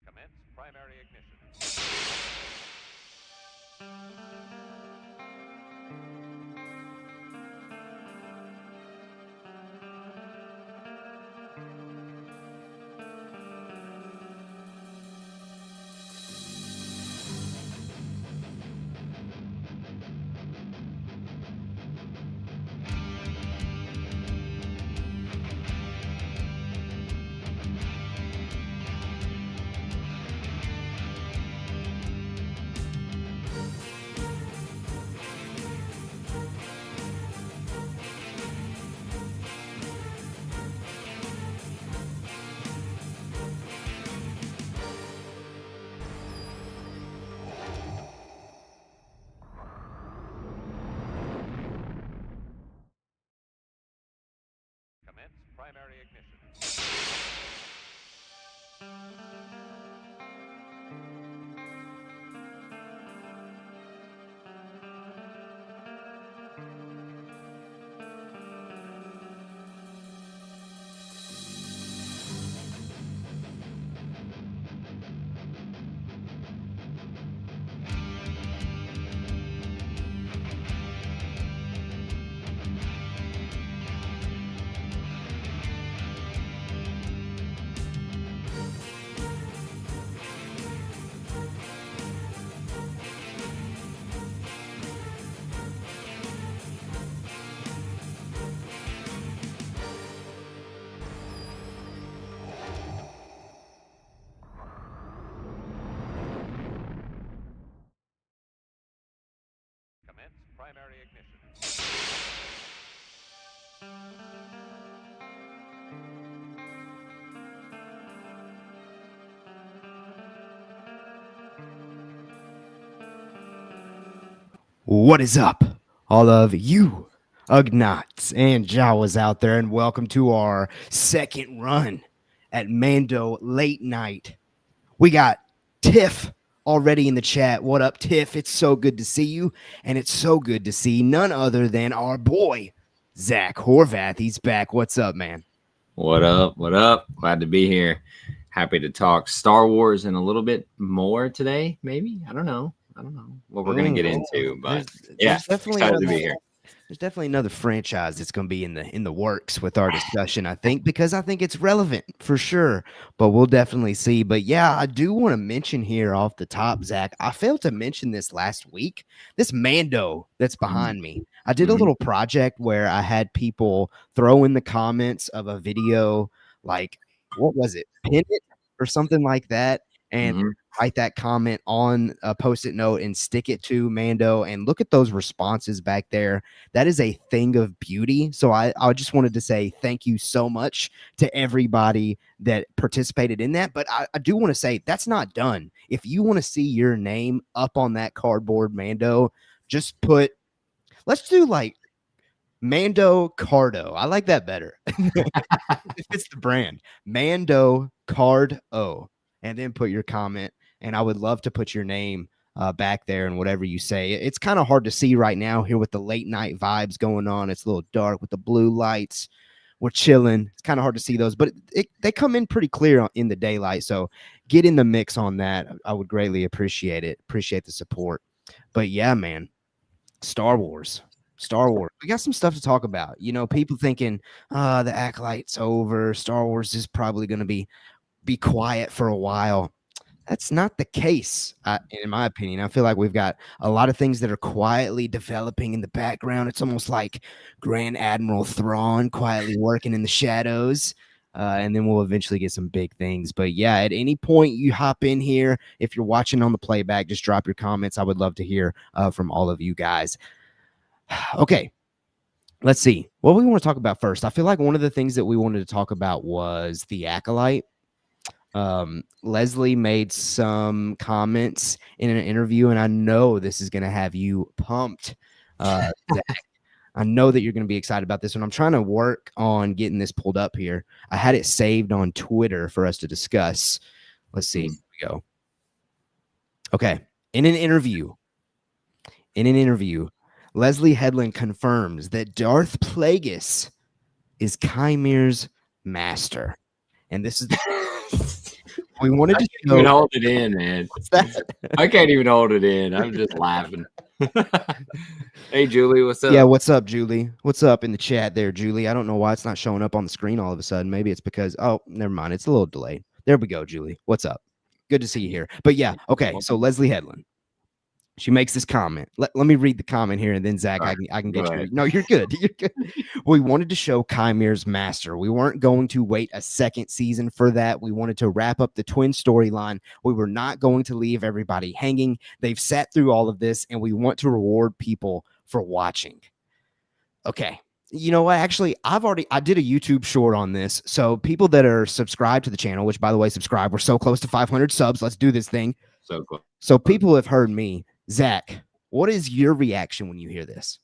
Commence primary ignition. Commence primary ignition. Commence primary ignition. What is up, all of you Ugnaughts and Jawas out there, and welcome to our second run at Mando Late Nite. We got Tiff already in the chat. What up, Tiff? It's so good to see you, and it's so good to see none other than our boy, Zach Horvath. He's back. What's up, man? What up? What up? Glad to be here. Happy to talk Star Wars and a little bit more today, maybe. I don't know what we're going to get into, but there's definitely excited to be here. There's definitely another franchise that's going to be in the works with our discussion, I think, because I think it's relevant for sure. But we'll definitely see. But yeah, I do want to mention here off the top, Zach, I failed to mention this last week. This Mando that's behind me. I did a little project where I had people throw in the comments of a video, like, what was it? Pin it or something like that. And write that comment on a post-it note and stick it to Mando, and look at those responses back there. That is a thing of beauty. So I just wanted to say thank you so much to everybody that participated in that. But I do want to say that's not done. If you want to see your name up on that cardboard Mando, just put, let's do like Mando Cardo. I like that better. It's the brand Mando Cardo. And then put your comment, and I would love to put your name back there and whatever you say. It's kind of hard to see right now here with the late night vibes going on. It's a little dark with the blue lights. We're chilling. It's kind of hard to see those, but they come in pretty clear in the daylight. So get in the mix on that. I would greatly appreciate it. Appreciate the support. But yeah, man, Star Wars. We got some stuff to talk about. You know, people thinking, the Acolyte's over. Star Wars is probably going to be quiet for a while. That's not the case, in my opinion. I feel like we've got a lot of things that are quietly developing in the background. It's almost like Grand Admiral Thrawn quietly working in the shadows. And then we'll eventually get some big things. But yeah, at any point you hop in here, if you're watching on the playback, just drop your comments. I would love to hear from all of you guys. Okay, let's see. What we want to talk about first. I feel like one of the things that we wanted to talk about was the Acolyte. Leslye made some comments in an interview, and I know this is going to have you pumped, Zach. I know that you're going to be excited about this one. I'm trying to work on getting this pulled up here. I had it saved on Twitter for us to discuss. Let's see. Here we go. Okay. In an interview, Leslye Headland confirms that Darth Plagueis is Qimir's master. And this is we wanted to show. Even hold it in, man. What's that? I can't even hold it in. I'm just laughing. Hey, Julie, what's up? Yeah, what's up, Julie? What's up in the chat there, Julie? I don't know why it's not showing up on the screen all of a sudden. Maybe it's because, oh, never mind. It's a little delayed. There we go, Julie. What's up? Good to see you here. But yeah, okay. So Leslye Headland, she makes this comment. Let me read the comment here, and then Zach, right, I can get you. No, you're good. You're good. We wanted to show Qimir's master. We weren't going to wait a second season for that. We wanted to wrap up the twin storyline. We were not going to leave everybody hanging. They've sat through all of this, and we want to reward people for watching. Okay. You know what? Actually, I did a YouTube short on this. So people that are subscribed to the channel, which by the way, subscribe. We're so close to 500 subs. Let's do this thing. So cool. So people have heard me. Zach, what is your reaction when you hear this?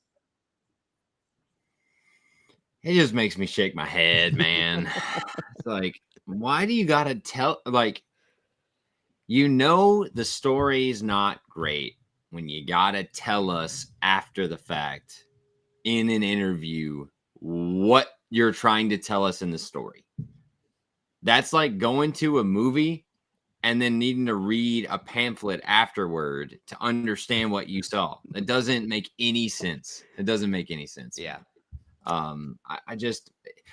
It just makes me shake my head, man. It's like, why do you gotta tell? Like, you know, the story's not great when you gotta tell us after the fact in an interview what you're trying to tell us in the story. That's like going to a movie and then needing to read a pamphlet afterward to understand what you saw. It doesn't make any sense. It doesn't make any sense. Yeah.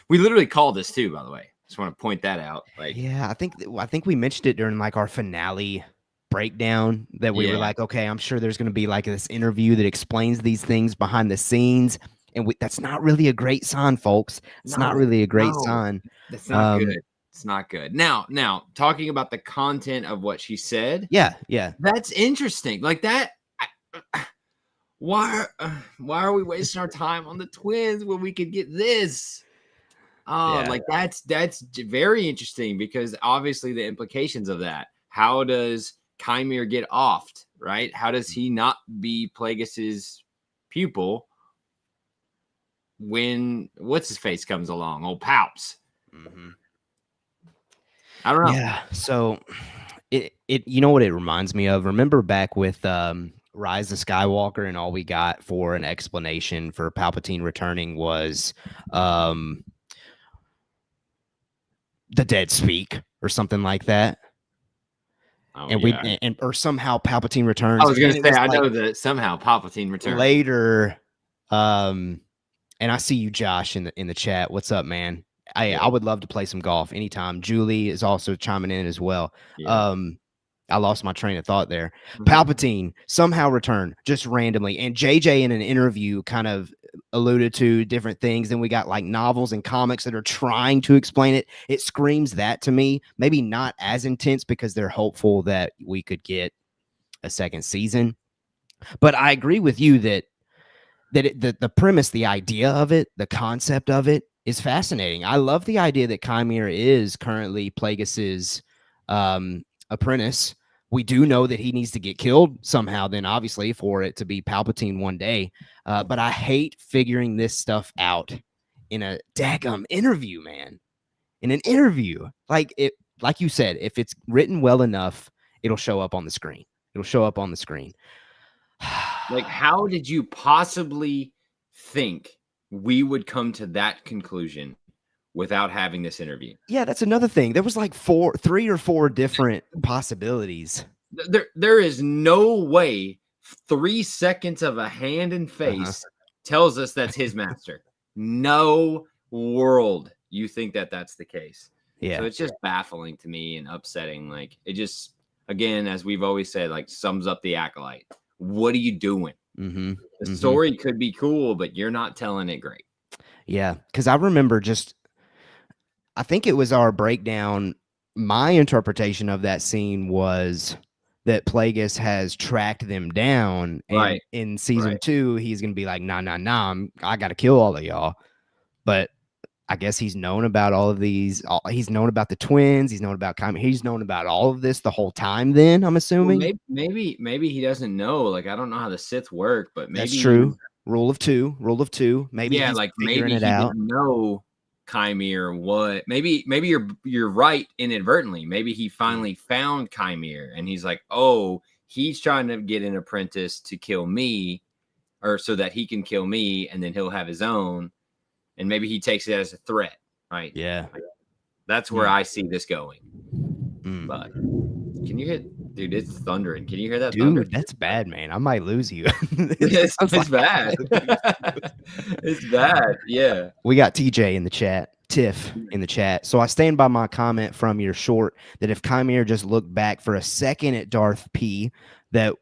We literally called this too, by the way. Just want to point that out. Like, yeah, I think we mentioned it during like our finale breakdown that we were like, okay, I'm sure there's going to be like this interview that explains these things behind the scenes. And that's not really a great sign, folks. It's not really a great sign. That's not good. It's not good. Now, talking about the content of what she said. Yeah. That's interesting. Like that. Why are we wasting our time on the twins when we could get this? Like that's very interesting because obviously the implications of that. How does Qimir get offed, right? How does he not be Plagueis's pupil when what's his face comes along? Old Palps. Mm-hmm. I don't know. Yeah. So it you know what it reminds me of? Remember back with Rise of Skywalker, and all we got for an explanation for Palpatine returning was the dead speak or something like that. Oh, and or somehow Palpatine returns. I was gonna say I know that somehow Palpatine returns later. And I see you, Josh, in the chat. What's up, man? I would love to play some golf anytime. Julie is also chiming in as well. Yeah. I lost my train of thought there. Mm-hmm. Palpatine somehow returned just randomly. And JJ in an interview kind of alluded to different things. Then we got like novels and comics that are trying to explain it. It screams that to me. Maybe not as intense because they're hopeful that we could get a second season. But I agree with you that the premise, the idea of it, the concept of it is fascinating. I love the idea that Qimir is currently Plagueis's apprentice. We do know that he needs to get killed somehow, then obviously for it to be Palpatine one day. But I hate figuring this stuff out in a daggum interview, man. In an interview, like you said, if it's written well enough, it'll show up on the screen. Like, how did you possibly think we would come to that conclusion without having this interview? Yeah, that's another thing. There was like 3 or 4 different possibilities. There is no way 3 seconds of a hand and face tells us that's his master. No world you think that that's the case. Yeah. So it's just baffling to me and upsetting. Like, it just, again, as we've always said, like sums up the Acolyte. What are you doing? Mm-hmm. The story could be cool, but you're not telling it great. Yeah, because I remember I think it was our breakdown. My interpretation of that scene was that Plagueis has tracked them down, and Right. in season 2, he's gonna be like, nah, I gotta kill all of y'all. But I guess he's known about all of these. He's known about the twins. He's known about Qimir. He's known about all of this the whole time. Then I'm assuming. Well, maybe he doesn't know. Like I don't know how the Sith work, but maybe that's true. Rule of two. Maybe he's like maybe it out. Didn't know Qimir what. Maybe you're right inadvertently. Maybe he finally found Qimir and he's like, oh, he's trying to get an apprentice to kill me, or so that he can kill me, and then he'll have his own. And maybe he takes it as a threat, right? Yeah. That's where I see this going. But can you hear, dude, it's thundering. Can you hear that thunder? Dude, that's bad, man. I might lose you. It's bad. It's bad. Yeah. We got TJ in the chat, Tiff in the chat. So I stand by my comment from your short that if Qimir just looked back for a second at Darth P, that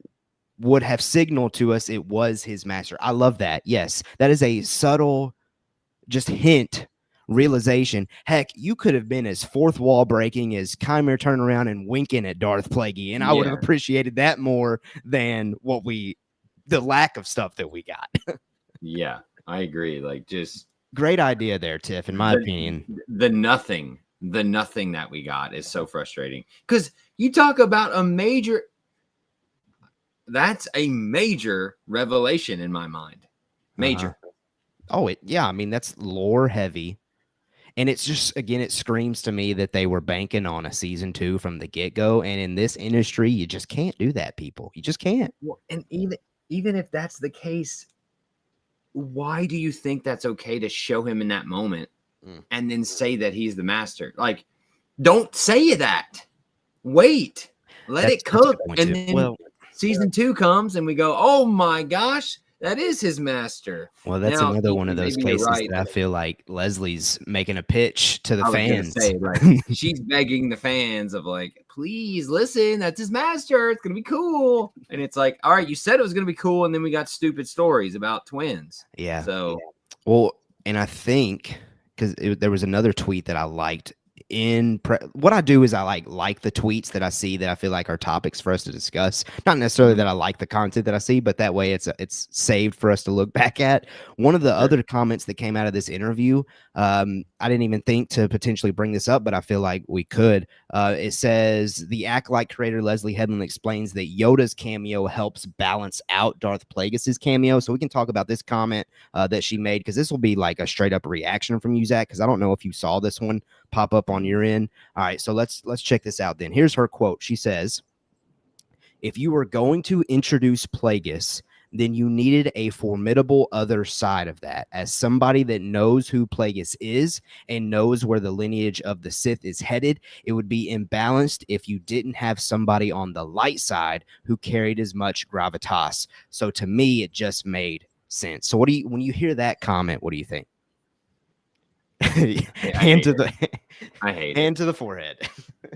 would have signaled to us it was his master. I love that. Yes, that is a subtle just hint, realization. Heck, you could have been as fourth wall breaking as Qimir turning around and winking at Darth Plagueis, and I would have appreciated that more than the lack of stuff that we got. Yeah, I agree. Like, just great idea there, Tiff, in my opinion. The nothing that we got is so frustrating, because you talk about that's a major revelation in my mind. Major. Oh, I mean, that's lore heavy. And it's just, again, it screams to me that they were banking on a season 2 from the get-go. And in this industry, you just can't do that, people. You just can't. Well, and even if that's the case, why do you think that's okay to show him in that moment and then say that he's the master? Like, don't say that. Wait. Let it cook. And then season 2 comes and we go, oh my gosh, that is his master. Well, that's another one of those cases that I feel like Leslie's making a pitch to the fans. She's begging the fans of like, please listen, that's his master. It's going to be cool. And it's like, all right, you said it was going to be cool. And then we got stupid stories about twins. Yeah. So, well, and I think because there was another tweet that I liked. What I do is I like the tweets that I see that I feel like are topics for us to discuss. Not necessarily that I like the content that I see, but that way it's saved for us to look back at. One of the other comments that came out of this interview, I didn't even think to potentially bring this up, but I feel like we could. It says the Acolyte creator Leslye Headland explains that Yoda's cameo helps balance out Darth Plagueis' cameo. So we can talk about this comment that she made, because this will be like a straight up reaction from you, Zach, because I don't know if you saw this one pop up on your end. All right, so let's check this out then. Here's her quote. She says, if you were going to introduce Plagueis, then you needed a formidable other side of that. As somebody that knows who Plagueis is and knows where the lineage of the Sith is headed, it would be imbalanced if you didn't have somebody on the light side who carried as much gravitas. So to me, it just made sense. So when you hear that comment, what do you think? Hand to the forehead.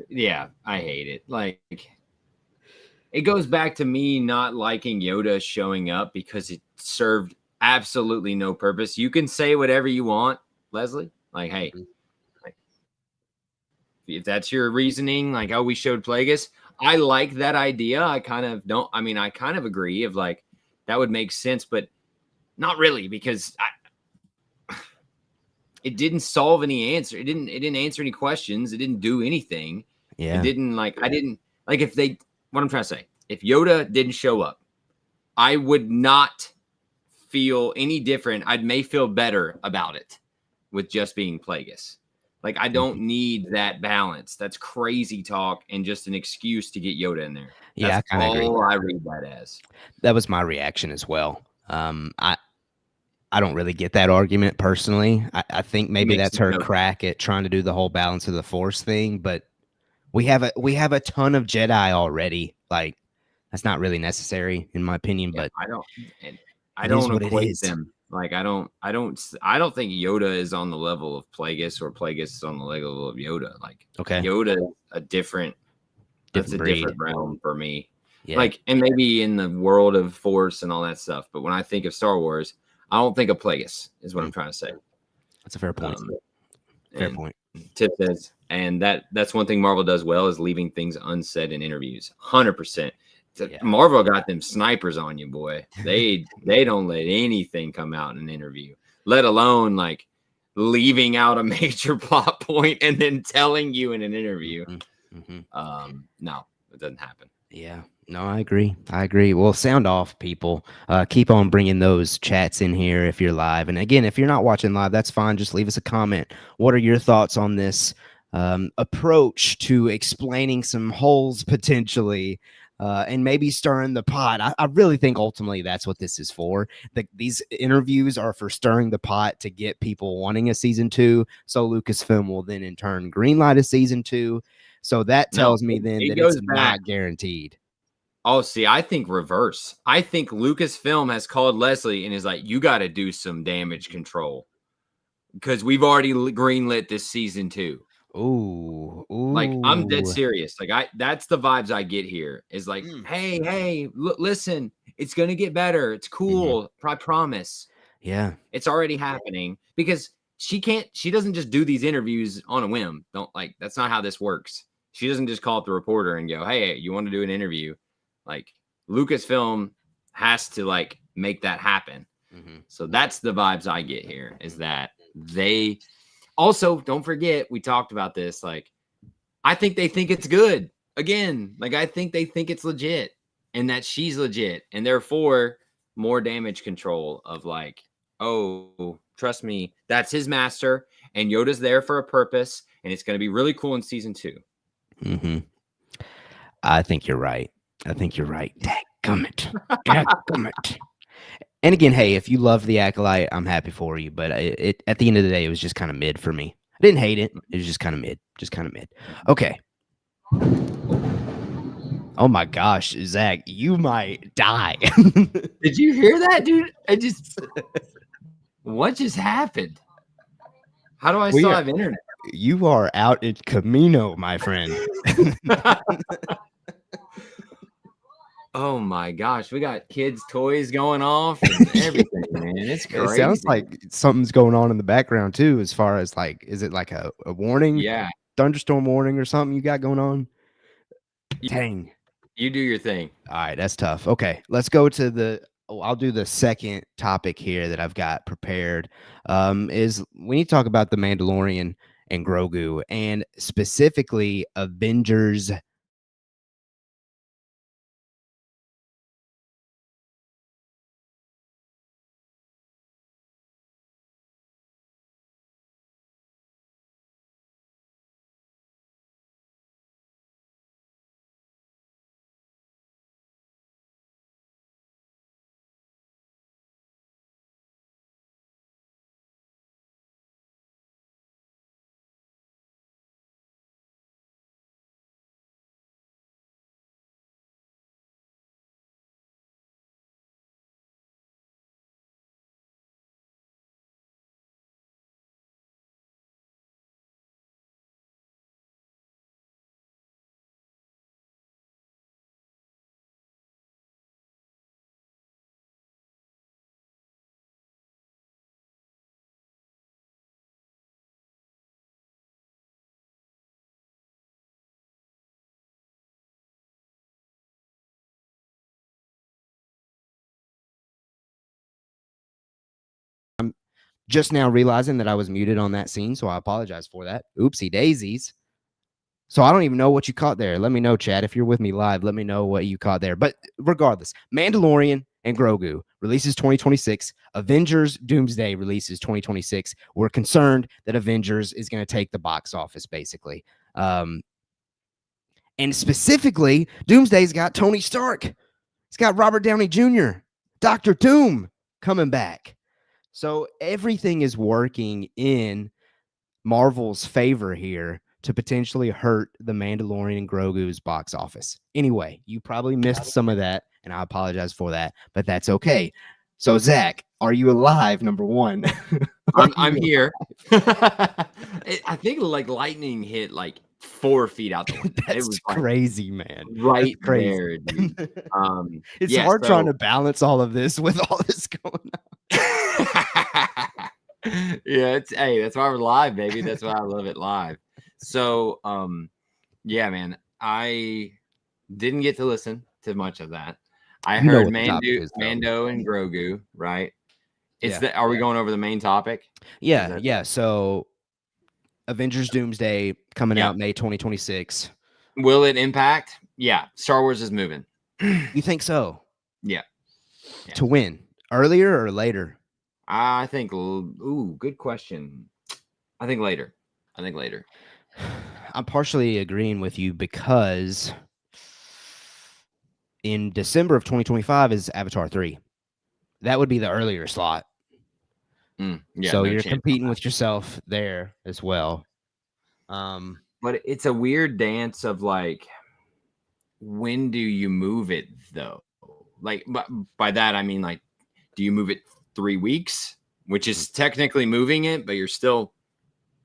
Yeah, I hate it. Like, it goes back to me not liking Yoda showing up because it served absolutely no purpose. You can say whatever you want, Leslye. Like, hey, if that's your reasoning, like, oh, we showed Plagueis, I like that idea. I kind of agree of like, that would make sense, but not really, because it didn't solve any answer. It didn't answer any questions. It didn't do anything. Yeah. It didn't what I'm trying to say, if Yoda didn't show up, I would not feel any different. I may feel better about it with just being Plagueis. Like, I don't need that balance. That's crazy talk and just an excuse to get Yoda in there. That's I kind of agree. I read that as. That was my reaction as well. I don't really get that argument personally. I think maybe that's her crack at trying to do the whole balance of the Force thing, but we have a ton of Jedi already. Like, that's not really necessary in my opinion. Yeah, but I don't equate them. Like, I don't think Yoda is on the level of Plagueis or Plagueis is on the level of Yoda. Like, okay, Yoda is a different That's a breed. different realm for me. Yeah. Like, and maybe in the world of Force and all that stuff. But when I think of Star Wars, I don't think of Plagueis, is what I'm trying to say. That's a fair point. Fair point. Tip says, and that's one thing Marvel does well is leaving things unsaid in interviews. 100%. Yeah. Marvel got them snipers on you, boy. They don't let anything come out in an interview, let alone like leaving out a major plot point and then telling you in an interview. No, it doesn't happen. Yeah. No, I agree. Well, sound off, people. Keep on bringing those chats in here if you're live. And again, if you're not watching live, that's fine. Just leave us a comment. What are your thoughts on this approach to explaining some holes potentially and maybe stirring the pot? I really think ultimately that's what this is for. These interviews are for stirring the pot to get people wanting a season 2. So Lucasfilm will then in turn greenlight a season 2. So that tells me then that it's not guaranteed. Oh, see, I think reverse. I think Lucasfilm has called Leslye and is like, you got to do some damage control because we've already greenlit this season 2. Ooh. Like, I'm dead serious. Like, that's the vibes I get here is like, hey, listen, it's going to get better. It's cool. I promise. Yeah. It's already happening because she doesn't just do these interviews on a whim. That's not how this works. She doesn't just call up the reporter and go, hey, you want to do an interview? Like, Lucasfilm has to like make that happen. So that's the vibes I get here is that they also, don't forget, we talked about this. Like, I think they think it's good again. Like, I think they think it's legit and that she's legit and therefore more damage control of like, oh, trust me, that's his master and Yoda's there for a purpose and it's going to be really cool in season 2. I think you're right. Dadgummit. And again, hey, if you love the Acolyte, I'm happy for you. But at the end of the day, it was just kind of mid for me. I didn't hate it. It was just kind of mid. Okay. Oh my gosh, Zach, you might die. Did you hear that, dude? What just happened? How do I still have internet? You are out in Camino, my friend. Oh my gosh, we got kids' toys going off and everything, man. It's crazy. It sounds like something's going on in the background too, as far as like, is it like a warning? Yeah. Thunderstorm warning or something you got going on? Dang. You do your thing. All right, that's tough. Okay, let's go to I'll do the second topic here that I've got prepared. Is we need to talk about the Mandalorian and Grogu, and specifically Avengers. I'm just now realizing that I was muted on that scene, so I apologize for that. Oopsie daisies. So I don't even know what you caught there. Let me know, chat. If you're with me live, let me know what you caught there. But regardless, Mandalorian and Grogu releases 2026. Avengers Doomsday releases 2026. We're concerned that Avengers is going to take the box office, basically. And specifically, Doomsday's got Tony Stark. It's got Robert Downey Jr., Dr. Doom coming back. So everything is working in Marvel's favor here to potentially hurt the Mandalorian and Grogu's box office. Anyway, you probably missed some of that, and I apologize for that, but that's okay. So, Zach, are you alive, number one? I'm here. I think like lightning hit like 4 feet out the window. It That's was like crazy, man. right That's crazy. there, dude. It's Yeah, hard so- trying to balance all of this with all this going Yeah, hey, that's why we're live, baby. That's why I love it live. So, yeah, man, I didn't get to listen to much of that. I You know heard what the topic is, though. Mando and Grogu, right? It's Yeah. are we going over the main topic? Yeah, yeah. So Avengers Doomsday coming Yeah. out May 2026. Will it impact? Yeah, Star Wars is moving. You think so? Yeah. To win earlier or later? I think. Ooh, good question. I think later. I'm partially agreeing with you because in December of 2025 is Avatar 3. That would be the earlier slot. Yeah, So no you're chance competing with yourself there as well. But it's a weird dance of like, when do you move it though? Like, by that I mean, like, do you move it 3 weeks, which is technically moving it, but you're still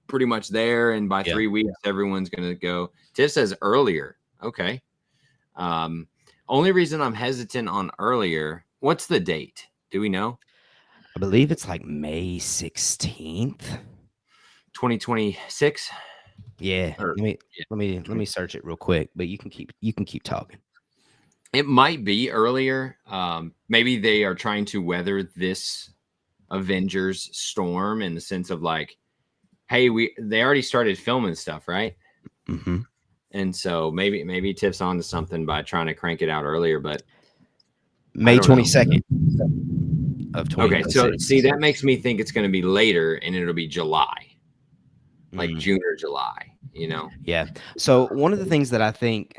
pretty much there, and by 3 weeks everyone's gonna go. Tiff says earlier. Okay. Only reason I'm hesitant on earlier, what's the date? Do we know? I believe it's like May 16th. 2026. Yeah. Let me search it real quick, but you can keep talking. It might be earlier. Maybe they are trying to weather this Avengers storm in the sense of like, hey, they already started filming stuff, right? Mm-hmm. And so maybe Tiff's on to something by trying to crank it out earlier, but May 22nd of 2026. Okay, so see, that makes me think it's going to be later, and it'll be July, like June or July, you know? Yeah. So one of the things that I think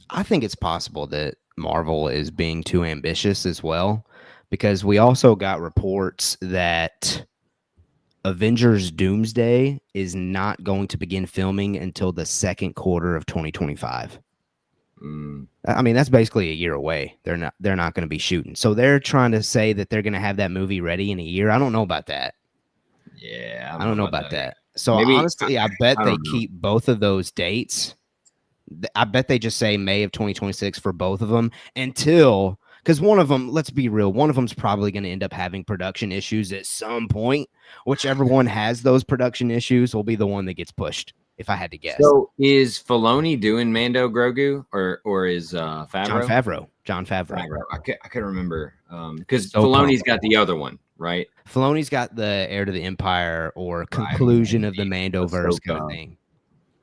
it's possible that Marvel is being too ambitious as well, because we also got reports that Avengers Doomsday is not going to begin filming until the second quarter of 2025. I mean, that's basically a year away. They're not going to be shooting. So they're trying to say that they're going to have that movie ready in a year. I don't know about that. Yeah, I don't know about that. So Maybe, honestly, I bet I they don't know. keep both of those dates. I bet they just say May of 2026 for both of them until, because one of them, let's be real, one of them's probably going to end up having production issues at some point. Whichever one has those production issues will be the one that gets pushed, if I had to guess. So is Filoni doing Mando Grogu, or is Favreau? John Favreau. I couldn't remember, because Filoni's got the other one, right? Filoni's got the Heir to the Empire or conclusion of the Mandoverse kind of thing.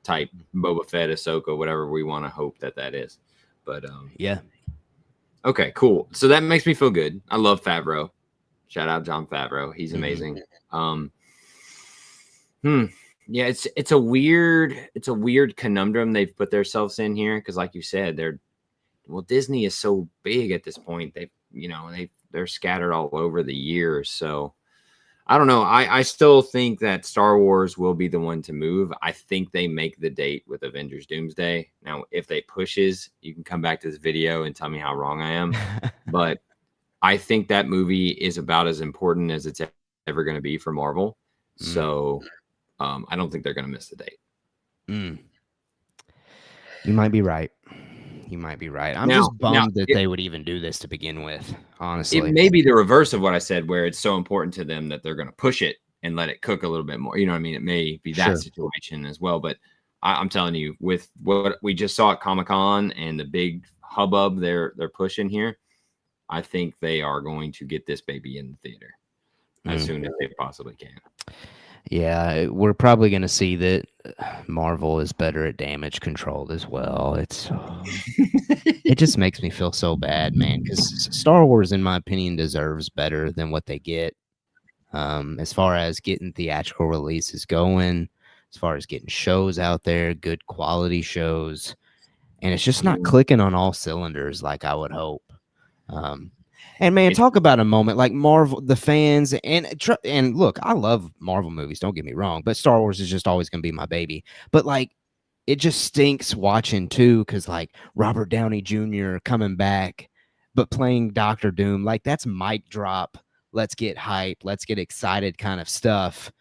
Type Boba Fett, Ahsoka, whatever we want to hope that is. But yeah. Okay, cool. So that makes me feel good. I love Favreau. Shout out John Favreau. He's amazing. Yeah, it's a weird conundrum they've put themselves in here, because like you said, Disney is so big at this point. They're scattered all over the year. So I don't know. I still think that Star Wars will be the one to move. I think they make the date with Avengers Doomsday. Now, if they pushes, you can come back to this video and tell me how wrong I am. But I think that movie is about as important as it's ever going to be for Marvel. So I don't think they're going to miss the date. You might be right. I'm just bummed that they would even do this to begin with, honestly. It may be the reverse of what I said, where it's so important to them that they're going to push it and let it cook a little bit more. You know what I mean? It may be that situation as well. But I'm telling you, with what we just saw at Comic-Con and the big hubbub they're pushing here, I think they are going to get this baby in the theater as soon as they possibly can. Yeah, we're probably going to see that Marvel is better at damage control as well. It just makes me feel so bad, man, because Star Wars, in my opinion, deserves better than what they get. As far as getting theatrical releases going, as far as getting shows out there, good quality shows, and it's just not clicking on all cylinders like I would hope. And man, talk about a moment like Marvel, the fans, and look, I love Marvel movies. Don't get me wrong, but Star Wars is just always going to be my baby. But like, it just stinks watching too, because like Robert Downey Jr. coming back, but playing Doctor Doom, like that's mic drop. Let's get hype. Let's get excited kind of stuff.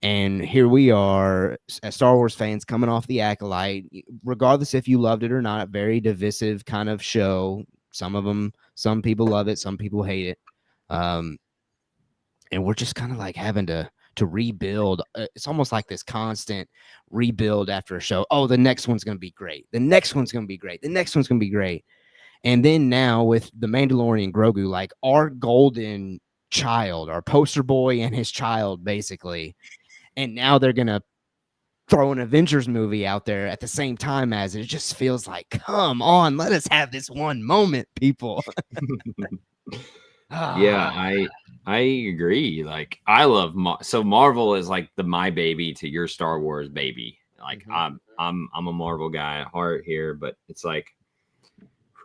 And here we are as Star Wars fans coming off the Acolyte, regardless if you loved it or not, very divisive kind of show. Some people love it, some people hate it. And we're just kind of like having to rebuild. It's almost like this constant rebuild after a show. Oh, the next one's going to be great. The next one's going to be great. The next one's going to be great. And then now with the Mandalorian Grogu, like our golden child, our poster boy and his child, basically. And now they're going to throw an Avengers movie out there at the same time as it. It just feels like, come on, let us have this one moment, people. Yeah, I agree. Like I love so Marvel is like the my baby to your Star Wars baby. Like I'm a Marvel guy at heart here, but it's like,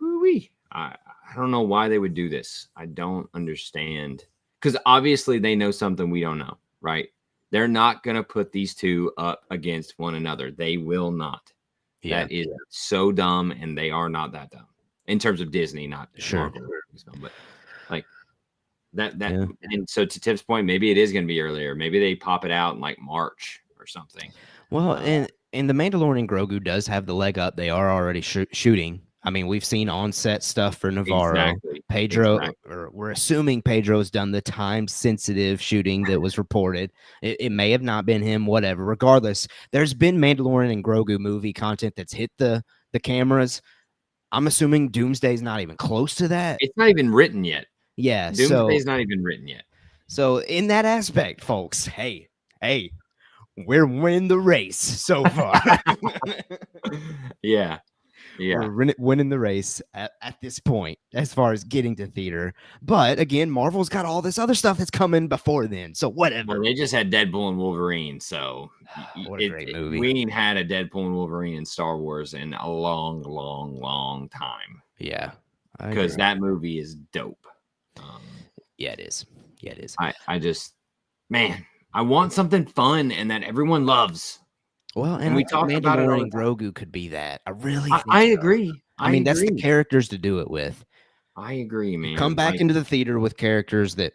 whoo-wee. I don't know why they would do this. I don't understand. Because obviously they know something we don't know, right? They're not going to put these two up against one another. They will not. Yeah. That is so dumb, and they are not that dumb in terms of Disney, not Marvel, but like that. Yeah. And so to Tip's point, maybe it is going to be earlier. Maybe they pop it out in like March or something. Well, and the Mandalorian Grogu does have the leg up. They are already shooting. I mean, we've seen on-set stuff for Navarro. Exactly. Pedro, or we're assuming Pedro's done the time-sensitive shooting that was reported. It may have not been him, whatever. Regardless, there's been Mandalorian and Grogu movie content that's hit the cameras. I'm assuming Doomsday's not even close to that. It's not even written yet. Yeah. Doomsday's not even written yet. So in that aspect, folks, hey, we're winning the race so far. Yeah. We're winning the race at this point as far as getting to theater. But again, Marvel's got all this other stuff that's coming before then. So whatever. Well, they just had Deadpool and Wolverine. So what a great movie. We ain't had a Deadpool and Wolverine in Star Wars in a long, long, long time. Yeah. Because that movie is dope. Yeah, it is. Yeah, it is. I just, man, I want something fun and that everyone loves. Well, and we talk about it. Mandalorian Grogu could be that. I agree. I mean, that's the characters to do it with. I agree, man. Come back into the theater with characters that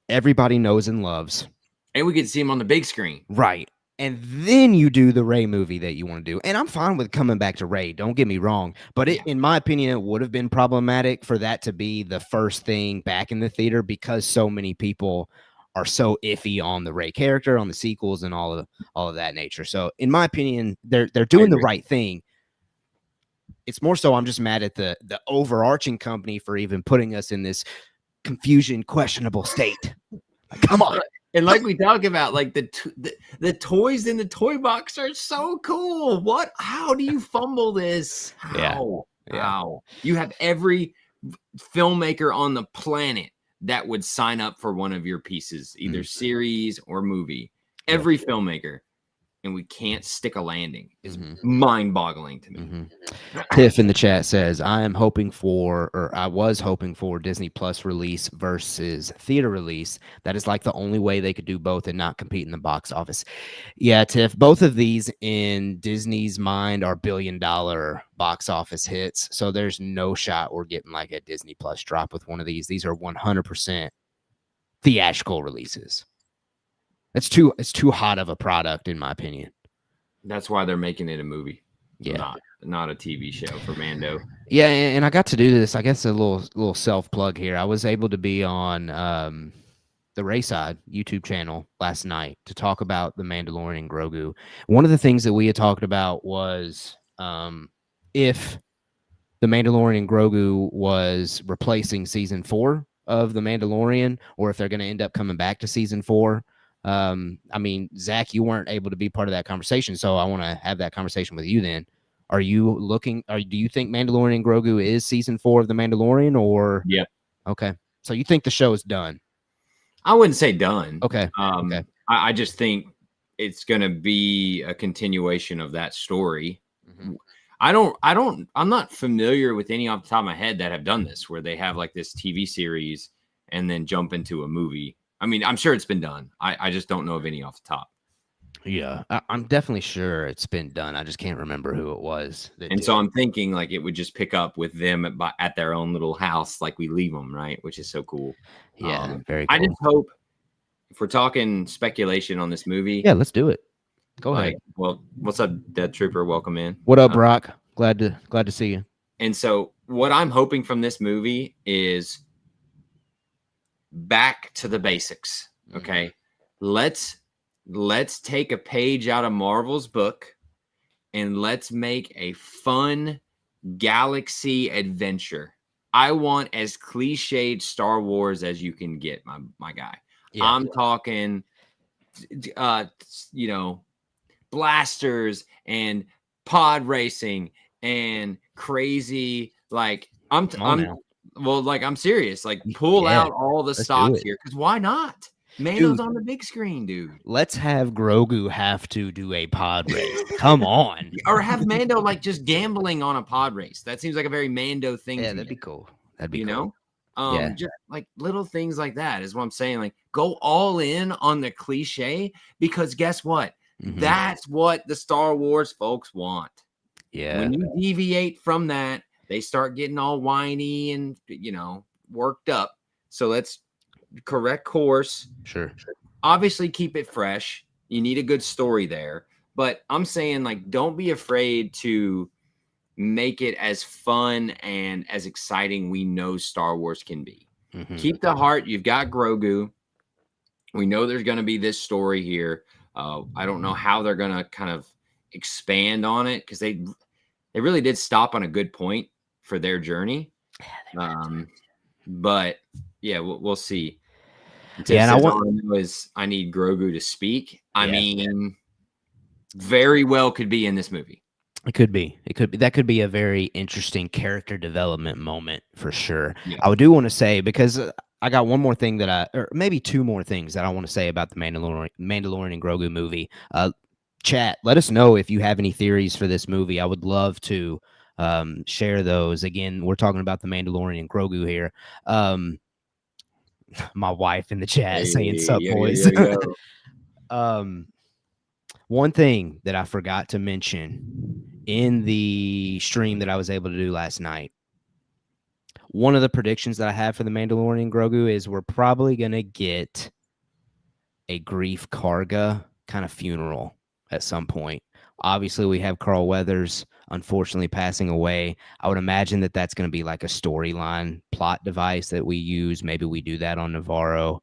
everybody knows and loves, and we get to see them on the big screen, right? And then you do the Rey movie that you want to do. And I'm fine with coming back to Rey. Don't get me wrong, but in my opinion, it would have been problematic for that to be the first thing back in the theater because so many people are so iffy on the Rey character, on the sequels, and all of that nature. So, in my opinion, they're doing the right thing. It's more so I'm just mad at the overarching company for even putting us in this confusion, questionable state. Like, come on. And like we talk about, like the toys in the toy box are so cool. How do you fumble this? How? You have every filmmaker on the planet that would sign up for one of your pieces, either series or movie. Every filmmaker. And we can't stick a landing. Is mind-boggling to me. Tiff in the chat says, I was hoping for Disney Plus release versus theater release. That is like the only way they could do both and not compete in the box office. Yeah, Tiff, both of these in Disney's mind are billion-dollar box office hits. So there's no shot we're getting like a Disney Plus drop with one of these. These are 100% theatrical releases. It's too hot of a product, in my opinion. That's why they're making it a movie. Yeah. Not a TV show for Mando. Yeah, and I got to do this. I guess a little self-plug here. I was able to be on the Rayside YouTube channel last night to talk about the Mandalorian and Grogu. One of the things that we had talked about was if the Mandalorian and Grogu was replacing season 4 of the Mandalorian, or if they're going to end up coming back to season 4. I mean, Zach, you weren't able to be part of that conversation, so I want to have that conversation with you then. Do you think Mandalorian and Grogu is season 4 of The Mandalorian, or? Yep. Okay. So you think the show is done? I wouldn't say done. Okay. Okay. I just think it's going to be a continuation of that story. Mm-hmm. I'm not familiar with any off the top of my head that have done this, where they have like this TV series and then jump into a movie. I mean, I'm sure it's been done. I just don't know of any off the top. Yeah, I'm definitely sure it's been done. I just can't remember who it was. So I'm thinking like it would just pick up with them at their own little house, like we leave them, right? Which is so cool. Yeah, very cool. I just hope if we're talking speculation on this movie, Yeah, let's do it. Go ahead. Well, what's up, Dead Trooper? Welcome in. What up, Brock? Glad to see you. And so, what I'm hoping from this movie is back to the basics. Okay, let's take a page out of Marvel's book and let's make a fun galaxy adventure. I want as cliched Star Wars as you can get, my guy. Yeah. I'm talking, blasters and pod racing and crazy. Like I'm serious. Like pull out all the stops here, because why not? Mando's on the big screen, dude. Let's have Grogu have to do a pod race. Come on. Or have Mando like just gambling on a pod race. That seems like a very Mando thing. Yeah, that'd be cool. That'd be cool. Just like little things like that is what I'm saying. Like go all in on the cliche, because guess what? That's what the Star Wars folks want. Yeah. When you deviate from that, they start getting all whiny and worked up. So let's correct course. Sure. Obviously keep it fresh. You need a good story there. But I'm saying, like, don't be afraid to make it as fun and as exciting we know Star Wars can be. Keep the heart. You've got Grogu. We know there's going to be this story here. I don't know how they're going to kind of expand on it, because they really did stop on a good point for their journey. But yeah, we'll see. And I need Grogu to speak. I mean, very well could be in this movie. It could be. That could be a very interesting character development moment for sure. Yeah. I do want to say, because I got one more thing or maybe two more things that I want to say about the Mandalorian and Grogu movie. Chat, let us know if you have any theories for this movie. I would love to share those. Again, we're talking about the Mandalorian and Grogu here. My wife in the chat saying sup, boys. One thing that I forgot to mention in the stream that I was able to do last night, one of the predictions that I have for the Mandalorian and Grogu is we're probably going to get a Grief Karga kind of funeral at some point. Obviously, we have Carl Weathers unfortunately passing away. I would imagine that that's going to be like a storyline plot device that we use. Maybe we do that on Navarro.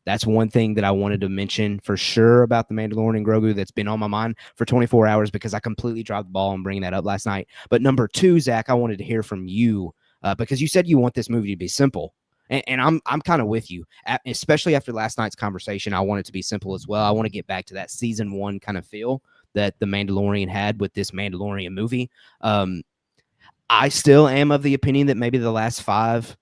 That's one thing that I wanted to mention for sure about the Mandalorian and Grogu that's been on my mind for 24 hours, because I completely dropped the ball on bringing that up last night. But number two, Zach, I wanted to hear from you because you said you want this movie to be simple. And I'm kind of with you, especially after last night's conversation. I want it to be simple as well. I want to get back to that season one kind of feel that the Mandalorian had with this Mandalorian movie. I still am of the opinion that maybe the last 5-10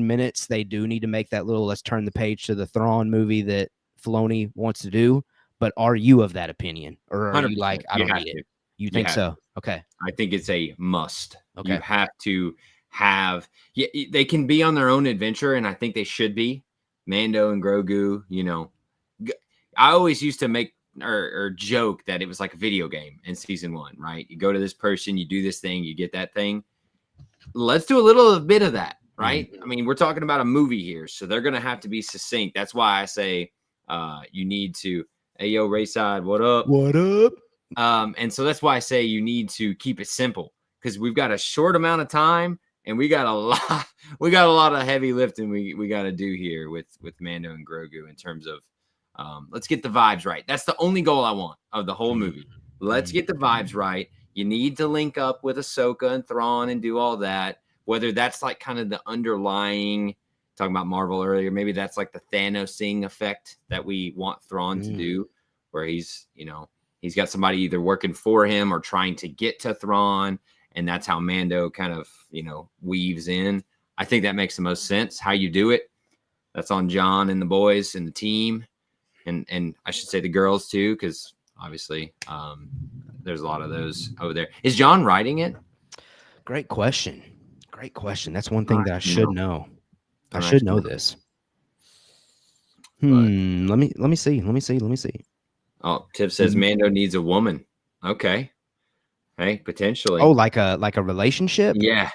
minutes, they do need to make that little let's turn the page to the Thrawn movie that Filoni wants to do. But are you of that opinion? Or are you like, I don't need it? You think so? Okay. I think it's a must. Okay. You have to have, they can be on their own adventure, and I think they should be. Mando and Grogu, I always used to make or joke that it was like a video game in season one, right? You go to this person, you do this thing, you get that thing. Let's do a little bit of that, right? I mean, we're talking about a movie here, so they're going to have to be succinct. That's why I say you need to, hey, yo, Rayside, what up? What up? And so that's why I say you need to keep it simple, because we've got a short amount of time and we got a lot of heavy lifting we got to do here with Mando and Grogu in terms of let's get the vibes right. That's the only goal I want of the whole movie. Let's get the vibes right. You need to link up with Ahsoka and Thrawn and do all that, whether that's like kind of the underlying, talking about Marvel earlier, maybe that's like the Thanos-ing effect that we want Thrawn to do, where he's got somebody either working for him or trying to get to Thrawn, and that's how Mando kind of, weaves in. I think that makes the most sense. How you do it, that's on John and the boys and the team, and I should say the girls too, because obviously there's a lot of those over there. Is John writing it? Great question. That's one thing that I should know. I should know this. Let me see. Oh, Tiff says Mando needs a woman. Okay. Hey, potentially. Oh, like a relationship? Yeah.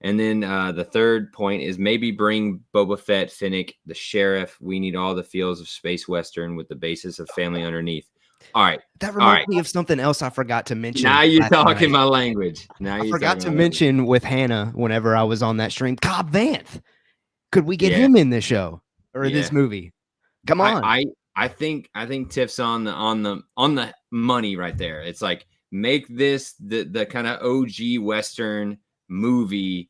And then the third point is maybe bring Boba Fett, Finnick, the sheriff. We need all the feels of space western with the basis of family underneath. All right. That All reminds right. me of something else I forgot to mention. Now you're last talking night. my language. Now I you forgot to mention with Hannah whenever I was on that stream, Cobb Vanth. Could we get him in this show or this movie? Come on. I think Tiff's on the money right there. It's like make this the kind of OG Western movie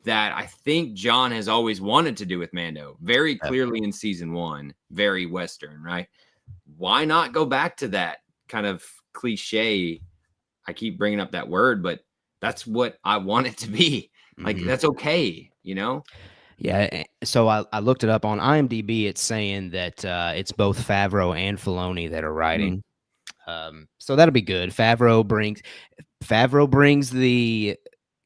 that I think John has always wanted to do with Mando. Very clearly in season 1, very Western, right? Why not go back to that kind of cliche? I keep bringing up that word, but that's what I want it to be. Like, that's okay, you know? Yeah, so I looked it up on IMDb. It's saying that it's both Favreau and Filoni that are writing. So that'll be good. Favreau brings the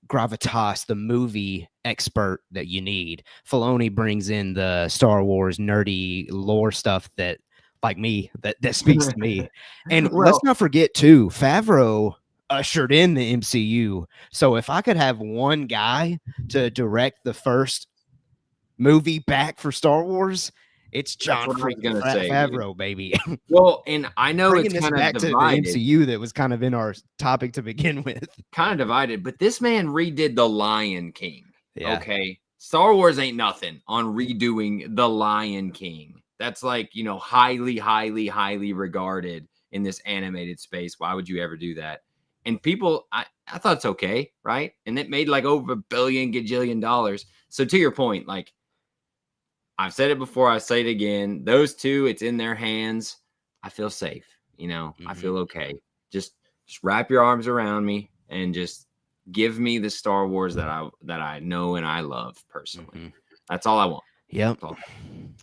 gravitas, the movie expert that you need. Filoni brings in the Star Wars nerdy lore stuff that, like me, that speaks to me. And let's not forget too, Favreau ushered in the MCU. So if I could have one guy to direct the first movie back for Star Wars, it's John freaking Favreau, baby. Well, and I know bringing it's this kind back of to the divided. MCU that was kind of in our topic to begin with. Kind of divided, but this man redid The Lion King. Yeah. Okay. Star Wars ain't nothing on redoing The Lion King. That's like, highly, highly, highly regarded in this animated space. Why would you ever do that? And people, I thought it's okay, right? And it made like over $1 billion, gajillion dollars. So to your point, like, I've said it before, I say it again. Those two, it's in their hands. I feel safe. I feel okay. Just wrap your arms around me and just give me the Star Wars that I know and I love personally. That's all I want. Yep.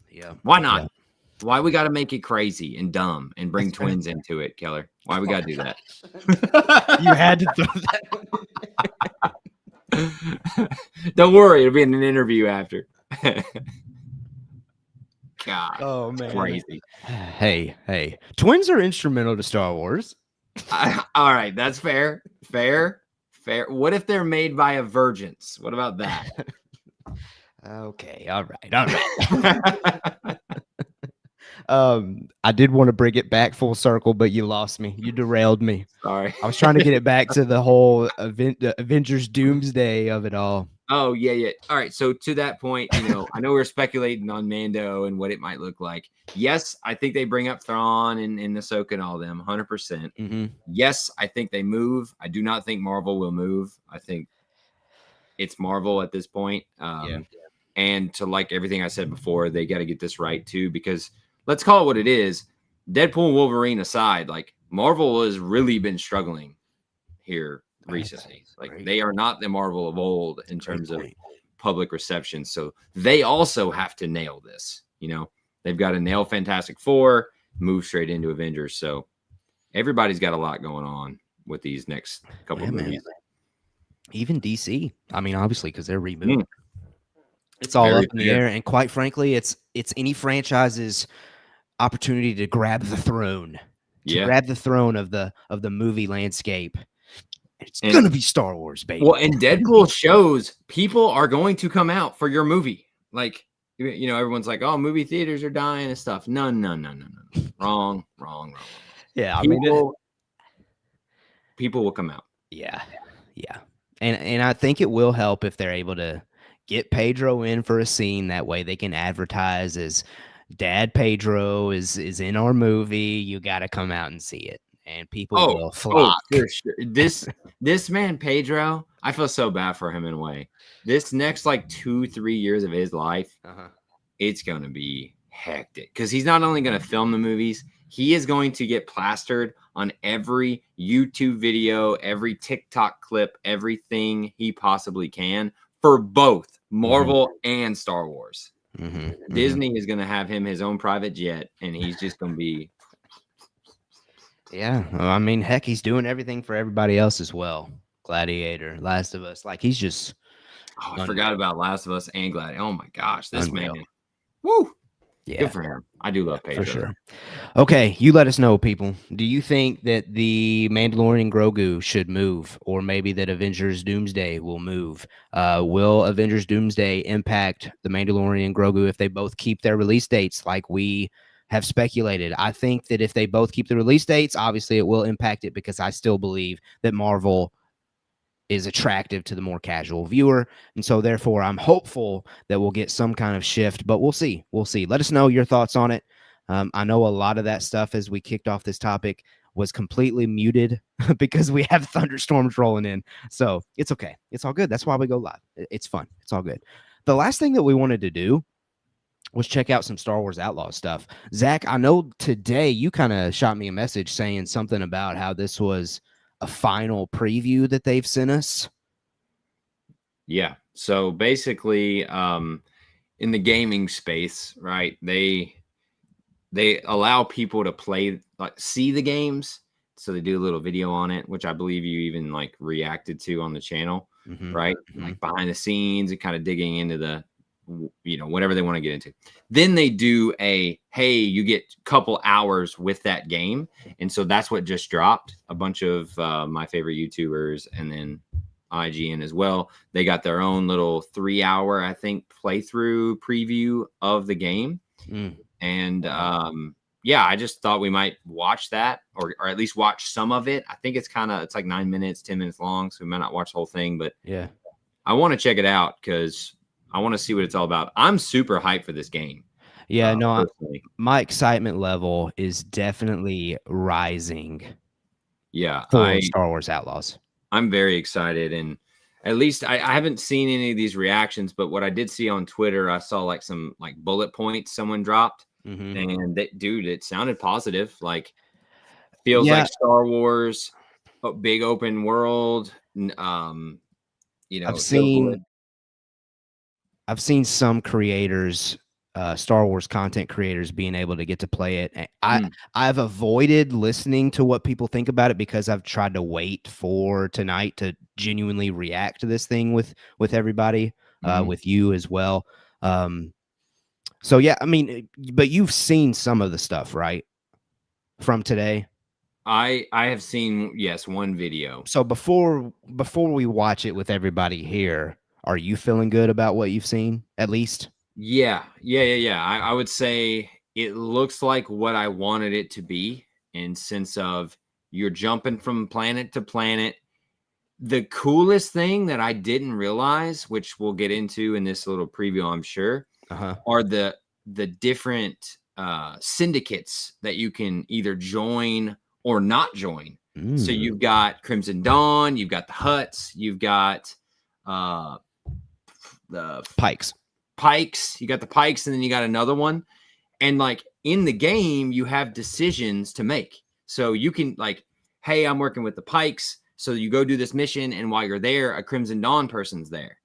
Yeah. Why not? Yep. Why we got to make it crazy and dumb and bring twins into it, Keller? Why we got to do that? You had to throw that. Don't worry, it'll be in an interview after. God. Oh man. Crazy. Hey. Twins are instrumental to Star Wars. All right, that's fair. Fair. What if they're made by a virgins? What about that? Okay. All right. I did want to bring it back full circle, but you lost me. You derailed me. Sorry. I was trying to get it back to the whole Avengers Doomsday of it all. Oh, yeah. All right. So to that point, I know we're speculating on Mando and what it might look like. Yes, I think they bring up Thrawn and Ahsoka and all them, 100%. Yes, I think they move. I do not think Marvel will move. I think it's Marvel at this point. And to like everything I said before, they got to get this right too, because let's call it what it is. Deadpool and Wolverine aside, like Marvel has really been struggling here recently. Like they are not the Marvel of old in terms of public reception. So they also have to nail this. They've got to nail Fantastic Four, move straight into Avengers. So everybody's got a lot going on with these next couple of movies. Even DC. I mean, obviously, because they're rebooting. It's all up in the air. And quite frankly, it's any franchise's opportunity to grab the throne. Grab the throne of the movie landscape. It's going to be Star Wars, baby. Well, and Deadpool shows people are going to come out for your movie. Like, everyone's like, oh, movie theaters are dying and stuff. No. Wrong. Yeah, people will come out. Yeah. And I think it will help if they're able to get Pedro in for a scene. That way they can advertise as Dad Pedro is in our movie. You got to come out and see it. And people will flock. For sure. This man, Pedro, I feel so bad for him in a way. This next 2-3 years of his life, it's going to be hectic. Because he's not only going to film the movies, he is going to get plastered on every YouTube video, every TikTok clip, everything he possibly can for both Marvel and Star Wars. Disney is going to have him his own private jet, and he's just going to be... Yeah, well, I mean, heck, he's doing everything for everybody else as well. Gladiator, Last of Us, he's just. I forgot about Last of Us and Gladiator. Oh my gosh, this man. Woo! Yeah, Good for him. I do love Pedro. for sure. Okay, you let us know, people. Do you think that the Mandalorian and Grogu should move, or maybe that Avengers Doomsday will move? Will Avengers Doomsday impact the Mandalorian and Grogu if they both keep their release dates like we have speculated? I think that if they both keep the release dates, obviously it will impact it because I still believe that Marvel is attractive to the more casual viewer. And so therefore I'm hopeful that we'll get some kind of shift, but we'll see. We'll see. Let us know your thoughts on it. I know a lot of that stuff as we kicked off this topic was completely muted because we have thunderstorms rolling in. So it's okay. It's all good. That's why we go live. It's fun. It's all good. The last thing that we wanted to do was check out some Star Wars Outlaws stuff. Zach, I know today you kind of shot me a message saying something about how this was a final preview that they've sent us. Yeah. So basically, in the gaming space, right? They allow people to play, like, see the games. So they do a little video on it, which I believe you even like reacted to on the channel, right? Like behind the scenes and kind of digging into the, whatever they want to get into. Then they do hey, you get a couple hours with that game. And so that's what just dropped. A bunch of my favorite YouTubers and then IGN as well. They got their own little 3-hour, I think, playthrough preview of the game. And yeah, I just thought we might watch that or at least watch some of it. I think it's like 9 minutes, 10 minutes long. So we might not watch the whole thing, but yeah, I want to check it out because I want to see what it's all about. I'm super hyped for this game. Yeah, no, my excitement level is definitely rising. Yeah, for Star Wars Outlaws. I'm very excited, and at least I haven't seen any of these reactions, but what I did see on Twitter, I saw like some like bullet points someone dropped, and dude, it sounded positive. Like feels like Star Wars, big open world. I've seen some creators, Star Wars content creators, being able to get to play it. I've avoided listening to what people think about it because I've tried to wait for tonight to genuinely react to this thing with everybody, with you as well. So yeah, I mean, but you've seen some of the stuff, right, from today? I have seen, yes, one video. So before we watch it with everybody here, are you feeling good about what you've seen, at least? Yeah. I would say it looks like what I wanted it to be in sense of you're jumping from planet to planet. The coolest thing that I didn't realize, which we'll get into in this little preview, I'm sure, are the different syndicates that you can either join or not join. So you've got Crimson Dawn, you've got the Hutts, you've got the Pikes. You got the Pikes, and then you got another one. And like in the game, you have decisions to make. So you can like, hey, I'm working with the Pikes. So you go do this mission, and while you're there, a Crimson Dawn person's there.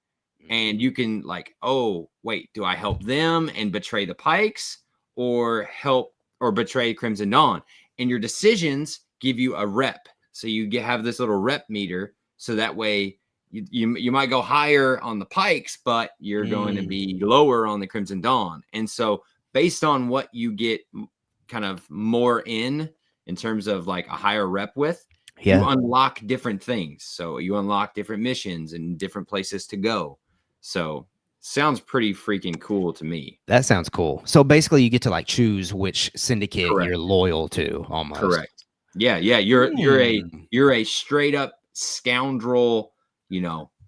And you can like, oh, wait, do I help them and betray the Pikes or help or betray Crimson Dawn? And your decisions give you a rep. So you have this little rep meter. So that way you might go higher on the Pikes, but you're going to be lower on the Crimson Dawn. And so based on what you get kind of more in terms of like a higher rep with, you unlock different things. So you unlock different missions and different places to go. So sounds pretty freaking cool to me. That sounds cool. So basically you get to like choose which syndicate you're loyal to almost. Correct. Yeah. You're a straight up scoundrel,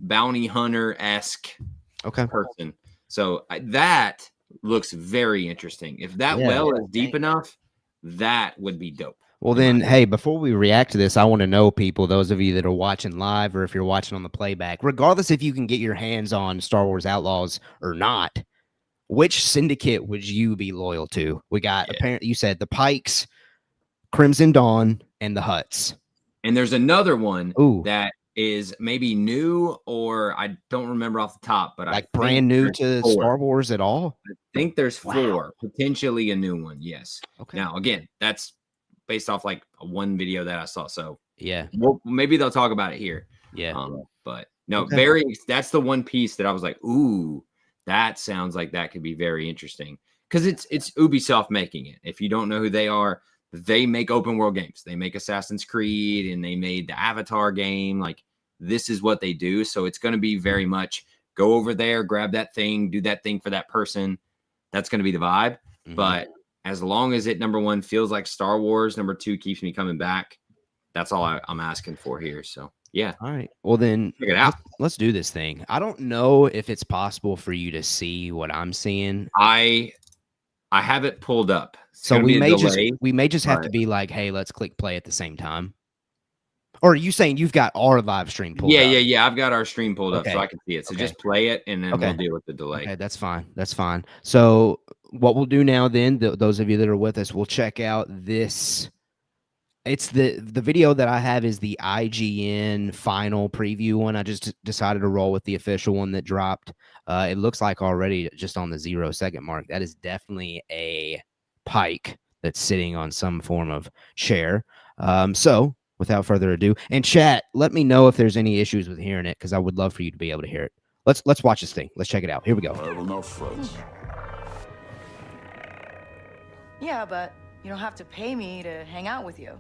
bounty hunter-esque person. So that looks very interesting. If that well is deep enough, that would be dope. Well, then, hey, before we react to this, I want to know, people, those of you that are watching live or if you're watching on the playback, regardless if you can get your hands on Star Wars Outlaws or not, which syndicate would you be loyal to? We got, apparently, you said the Pikes, Crimson Dawn, and the Hutts. And there's another one that is maybe new, or I don't remember off the top, but like brand new to Star Wars at all? I think there's 4, potentially a new one. Yes. Okay. Now, again, that's based off like one video that I saw. So maybe they'll talk about it here. But no, that's the one piece that I was like, ooh, that sounds like that could be very interesting. because it's Ubisoft making it. If you don't know who they are, they make open world games. They make Assassin's Creed, and they made the Avatar game. Like, this is what they do. So it's going to be very much go over there, grab that thing, do that thing for that person. That's going to be the vibe. Mhm. But as long as it, number one, feels like Star Wars, number two, keeps me coming back, that's all I'm asking for here. So, yeah. All right. Well, then Check it out. let's do this thing. I don't know if it's possible for you to see what I'm seeing. I have it pulled up. It's So gonna we be a may just have to but- be like, hey, let's click play at the same time. Or are you saying you've got our live stream pulled up? Yeah. I've got our stream pulled up Okay. so I can see it. So Okay. just play it, and then Okay. we'll deal with the delay. Okay, that's fine. That's fine. So what we'll do now then, those of you that are with us, we'll check out this. It's the video that I have is the IGN final preview one. I just decided to roll with the official one that dropped. It looks like already just on the 0 second mark. That is definitely a pike that's sitting on some form of chair. So without further ado, and chat, let me know if there's any issues with hearing it, because I would love for you to be able to hear it. Let's watch this thing. Let's check it out. Here we go. I have enough friends. Yeah, but you don't have to pay me to hang out with you.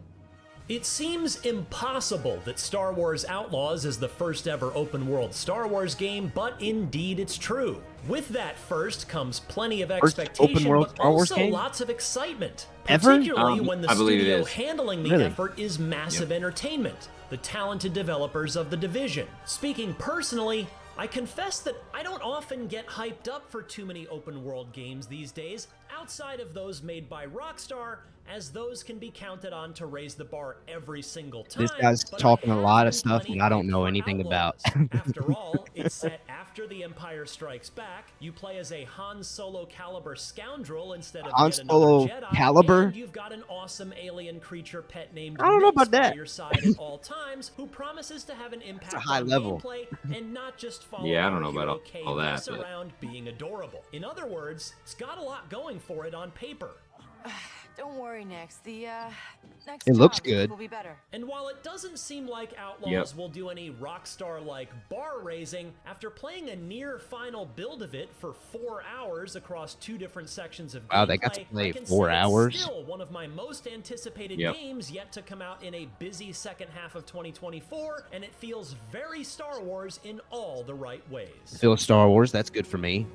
It seems impossible that Star Wars Outlaws is the first ever open world Star Wars game, but indeed it's true. With that first comes plenty of First expectation, open world but Star Wars also game? lots of excitement. Ever? Particularly when the I believe it studio is. handling the Really? effort is massive entertainment, the talented developers of The Division. Speaking personally, I confess that I don't often get hyped up for too many open world games these days, outside of those made by Rockstar, as those can be counted on to raise the bar every single time. This guy's but I talking a have lot of been stuff plenty that I don't hyped know for anything about. Outlaws. After all, it's set after The Empire Strikes Back. You play as a Han Solo caliber scoundrel instead of Han yet Solo another Jedi, caliber? and you've got an awesome alien creature pet named I don't know Minx about that. by your side at all times, who promises to have an impact high on level. gameplay and not just follow Yeah, I don't our know about hero all Kay that, mess but- around being adorable. In other words, it's got a lot going for it on paper. Don't worry, Next. The next It looks job good. will be better. And while it doesn't seem like Outlaws Yep. will do any Rockstar-like bar raising, after playing a near final build of it for 4 hours across 2 different sections of Wow, they got to gameplay, play I can 4 say it's hours? still one of my most anticipated Yep. games yet to come out in a busy second half of 2024, and it feels very Star Wars in all the right ways. Phil Star Wars, that's good for me.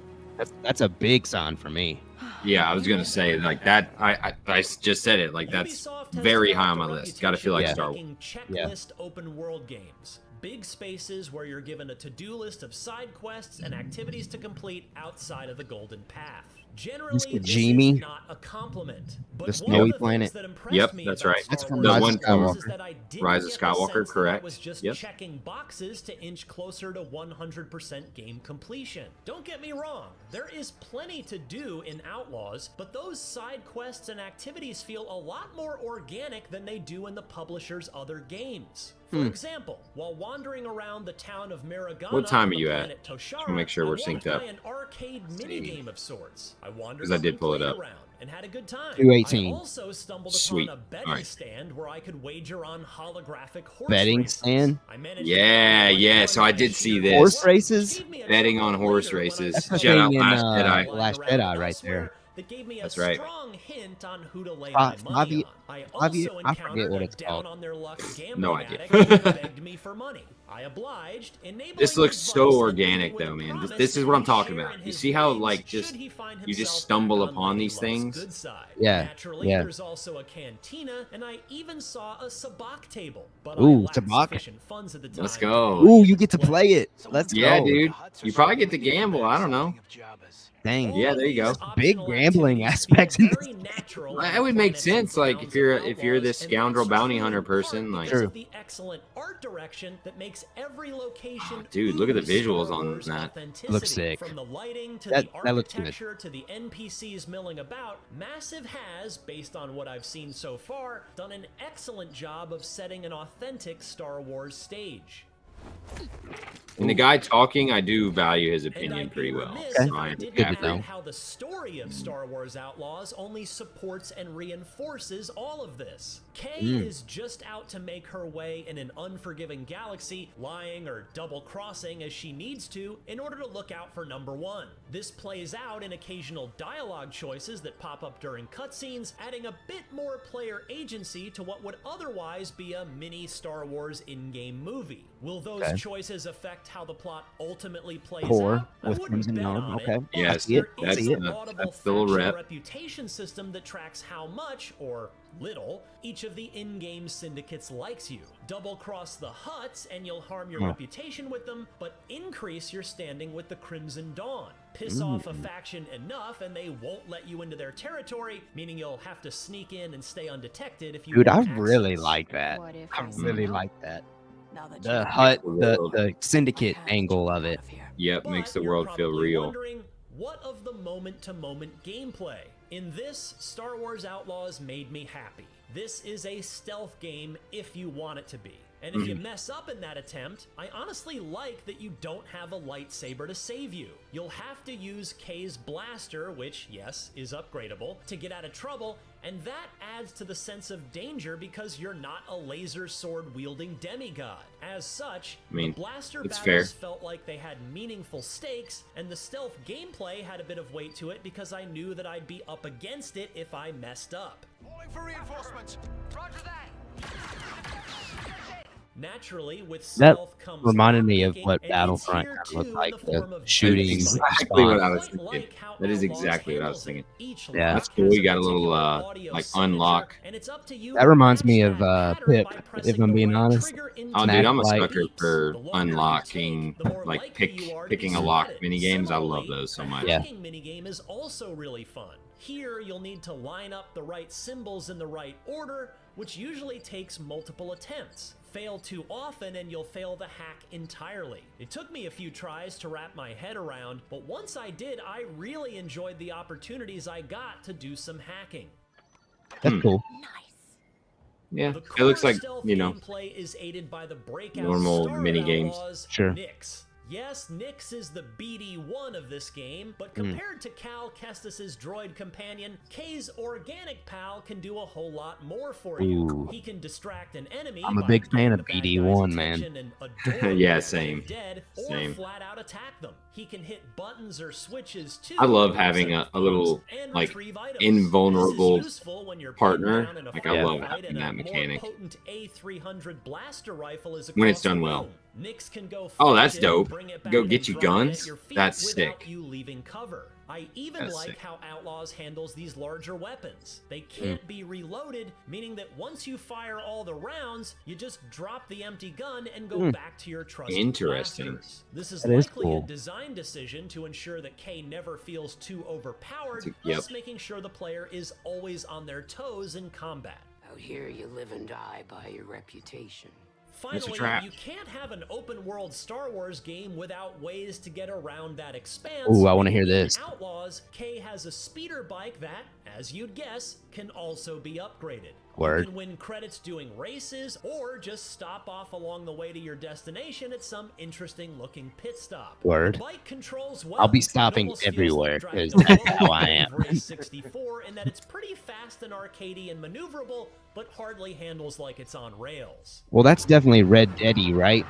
That's a big sign for me. Yeah, I was gonna say like that. I just said it. Like that's Ubisoft has very high on developed my a list. Got to feel like reputation Star for Wars. making checklist open world games. Big spaces where you're given a to-do list of side quests and activities to complete outside of the golden path. Generally, Mr. this Jimmy? is not a compliment. But The one snowy of the planet? things that impressed Yep, me that's about right. Star That's from Wars Rise of Outlaws is Skywalker. that I didn't Rise of get the Skywalker, sense that I correct. was just Yep. checking boxes to inch closer to 100% game completion. Don't get me wrong, there is plenty to do in Outlaws, but those side quests and activities feel a lot more organic than they do in the publisher's other games. For example, while wandering around the town of Miragana What time on are the you at? planet Toshara, wanna make sure we're I walked synced up. by an arcade minigame of sorts. I wandered 'Cause I up did and pull it played up. around and had a good time. 218. I also stumbled Sweet. upon a betting Alright. stand where I could wager on holographic horse Betting races. stand? I managed Yeah, to yeah, find so I one did that see sheer this. Horse luck races? gave me a Betting chuckle on horse later when I races. That's the saw Shout thing out in Last Jedi. Last lying around Jedi right elsewhere there. that gave me a That's right. strong hint on who to lay Five- my money five- on. I five- also I forget encountered what a it's down called. on their luck gambling No idea. addict who begged me for money. I obliged, enabling This looks his so vice and organic, with a though, man. promise This is what I'm to talking share about. in You his see how, winnings like, should just he find you just himself stumble back on upon Lady these Luck's things? good side. Yeah, Naturally, yeah. there's also a cantina, and I even saw a sabacc table. But Ooh, I lacked sabacc. sufficient funds at the time. Let's to go. play Ooh, it. you get to play it. Let's Yeah, go. dude. You probably get to gamble. I don't know. Dang. All Yeah, of there you these go. Big optional gambling activities feel aspects in very natural on That would make planets sense. and Like grounds if you're of if you're Outlaws, this and scoundrel that's bounty true hunter in part person, like because True. of the excellent art direction that makes every location. dude, look at the ooze visuals Star on Wars that. authenticity. Looks sick. From the lighting to That the looks good. architecture to the NPCs milling about, Massive has, based on what I've seen so far, done an excellent job of setting an authentic Star Wars stage. And the guy talking, I do value his And opinion I'd be pretty well. remiss Okay. if I Ryan didn't Good to add know. how the story of Star Wars Outlaws only supports and reinforces all of this. Kay is just out to make her way in an unforgiving galaxy, lying or double-crossing as she needs to in order to look out for number one. This plays out in occasional dialogue choices that pop up during cutscenes, adding a bit more player agency to what would otherwise be a mini Star Wars in-game movie. Will those choices affect how the plot ultimately plays out? I with wouldn't Crimson bet Dawn. on Okay. it. Yes, There that's is it. an audible That's the little faction rep. reputation system that tracks how much, or little, each of the in-game syndicates likes you. Double-cross the Hutts and you'll harm your reputation with them, but increase your standing with the Crimson Dawn. Piss off a faction enough and they won't let you into their territory, meaning you'll have to sneak in and stay undetected if you Dude, I want really access. like that. What if I I say really no? like that. Now that The you've hut, the the world. the syndicate I have to angle jump of out it. here. Yep, But makes the you're world feel probably real. wondering, what of the moment-to-moment gameplay? In this, Star Wars Outlaws made me happy. This is a stealth game if you want it to be. And if you mess up in that attempt, I honestly like that you don't have a lightsaber to save you. You'll have to use Kay's blaster, which, yes, is upgradable, to get out of trouble, and that adds to the sense of danger because you're not a laser sword-wielding demigod. As such, I mean, the blaster it's battles fair. felt like they had meaningful stakes, and the stealth gameplay had a bit of weight to it because I knew that I'd be up against it if I messed up. Calling for reinforcements. Roger that. Naturally, with That stealth comes reminded me of lockpicking, what and Battlefront it's kinda here looked too like, in the the form of shooting That's basic exactly what I response. was Quite thinking. like how That is Outlaws exactly what I was handles it. thinking. Each Yeah. lock That's cool. has You got a little, particular audio like, signature, unlock. and it's up to you That to reminds match me that of pattern Pip, by if pressing I'm the being right honest. trigger into Oh, the dude, I'm a Like- sucker beeps. for The longer you unlocking, take, the more like likely you are to be picking a lock spotted. mini games. I love Similarly, those so the much. Yeah. hacking minigame is also really fun. Here, you'll need to line up the right symbols in the right order, which usually takes multiple attempts. Fail too often and you'll fail the hack entirely. It took me a few tries to wrap my head around, but once I did, I really enjoyed the opportunities I got to do some hacking. That's cool. Yeah, The it looks core like, stealth you know, gameplay is aided by the breakout normal star mini of games. Outlaws, Sure. Nyx. Yes, Nyx is the BD1 of this game, but compared to Cal Kestis's droid companion, Kay's organic pal can do a whole lot more for you. Ooh. He can distract an enemy I'm a by big fan getting of the bad BD1, guy's man. attention and adorably Yeah, play same. dead, or Same. flat out attack them. He can hit buttons or switches too. I love having set a little, and like, retrieve items. invulnerable This is useful when you're partner. pinned down in a Like, I love firefight having and that a mechanic. More potent A300 blaster rifle is When it's across the done well. room. Nyx can go Oh, that's fetch it and dope. bring it back Go and get you drop it at guns? your feet That's without sick. you leaving cover. I even That's like sick. how Outlaws handles these larger weapons. They can't be reloaded, meaning that once you fire all the rounds, you just drop the empty gun and go back to your trusted Interesting. blasters. This is That is likely cool. a design decision to ensure that Kay never feels too overpowered, Yep. thus making sure the player is always on their toes in combat. Out here, you live and die by your reputation. It's a Finally, trap. you can't have an open-world Star Wars game without ways to get around that expanse. Ooh, I wanna hear In this. Outlaws, Kay has a speeder bike that, as you'd guess, can also be upgraded. Word. You can win credits doing races, or just stop off along the way to your destination at some interesting-looking pit stop. Word. The bike controls well. I'll be It stopping almost feels everywhere, like driving 'cause a that's roller how I coaster am. of Race 64 in that it's pretty fast and arcadey and maneuverable, but hardly handles like it's on rails. Well, that's definitely Red Deady, right?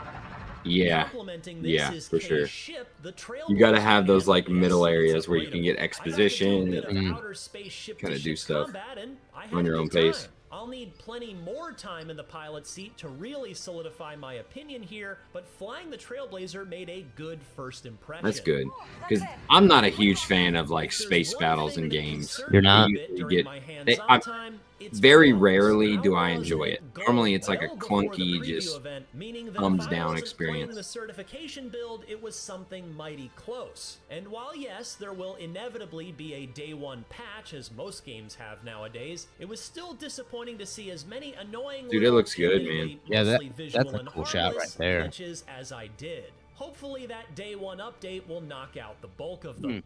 Yeah. Complementing this Yeah, is for Kay's sure. ship, the You gotta Trailblazer have those, like, Command. middle It's areas a where you great can get I got to do a exposition bit of and outer space ship kinda to do ship stuff combat, and I on had your a own good pace. time. I'll need plenty more time in the pilot seat to really solidify my opinion here, but flying the Trailblazer made a good first impression. That's good. Because I'm not a huge fan of, like, If there's space one battles thing in that games. concerned You're me a not? bit You during get- my they- hands-on I'm- time, it's very flaws. rarely do I Outlaws enjoy let it. go Normally it's like a well before the clunky, preview just event, meaning that thumbs if I down wasn't experience. playing the certification build, it was something mighty close. And while yes, there will inevitably be a day one patch, as most games have nowadays, it was still disappointing to see as many annoying Dude, it little, looks good, admittedly man. Yeah, mostly that's visual a and cool shot right harmless there. glitches as I did. Hopefully that day one update will knock out the bulk of them.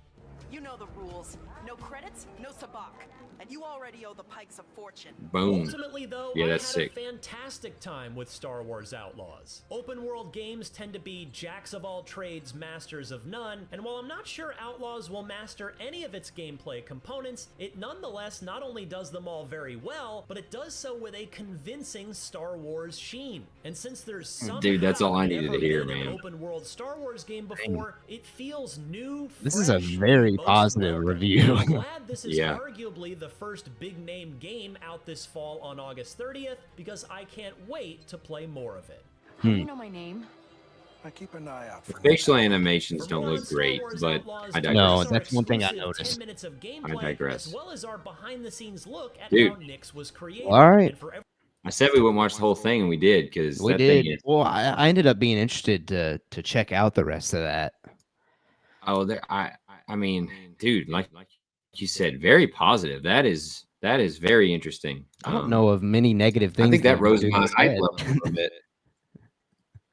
You know the rules. No credits, no sabak. And you already owe the Pikes a fortune. Boom. Ultimately, though, Yeah, I that's had sick. a fantastic time with Star Wars Outlaws. Open world games tend to be jacks of all trades, masters of none, and while I'm not sure Outlaws will master any of its gameplay components, it nonetheless not only does them all very well, but it does so with a convincing Star Wars sheen. And since there's somehow Dude, that's all I needed never to hear, been an man. open world Star Wars game before, it feels new, This is a fresh, very and most positive welcome. review. I'm glad this is Yeah. arguably the first big name game out this fall on August 30th because I can't wait to play more of it. How do you know my name? I keep an eye out The for facial animations For don't more on look Star great, Wars but Outlaws, I check digress. out No, our that's one thing I exclusive noticed. 10 minutes of gameplay, digress. as well as our behind-the-scenes look at Dude. how Nyx was created. All right. And for I said we wouldn't watch the whole thing, and we did because We that did. thing is. Well, I ended up being interested to check out the rest of that. Oh, there. I mean, dude, like you said, very positive. That is very interesting. I don't know of many negative things. I think that rose dude my hype said. level a little bit.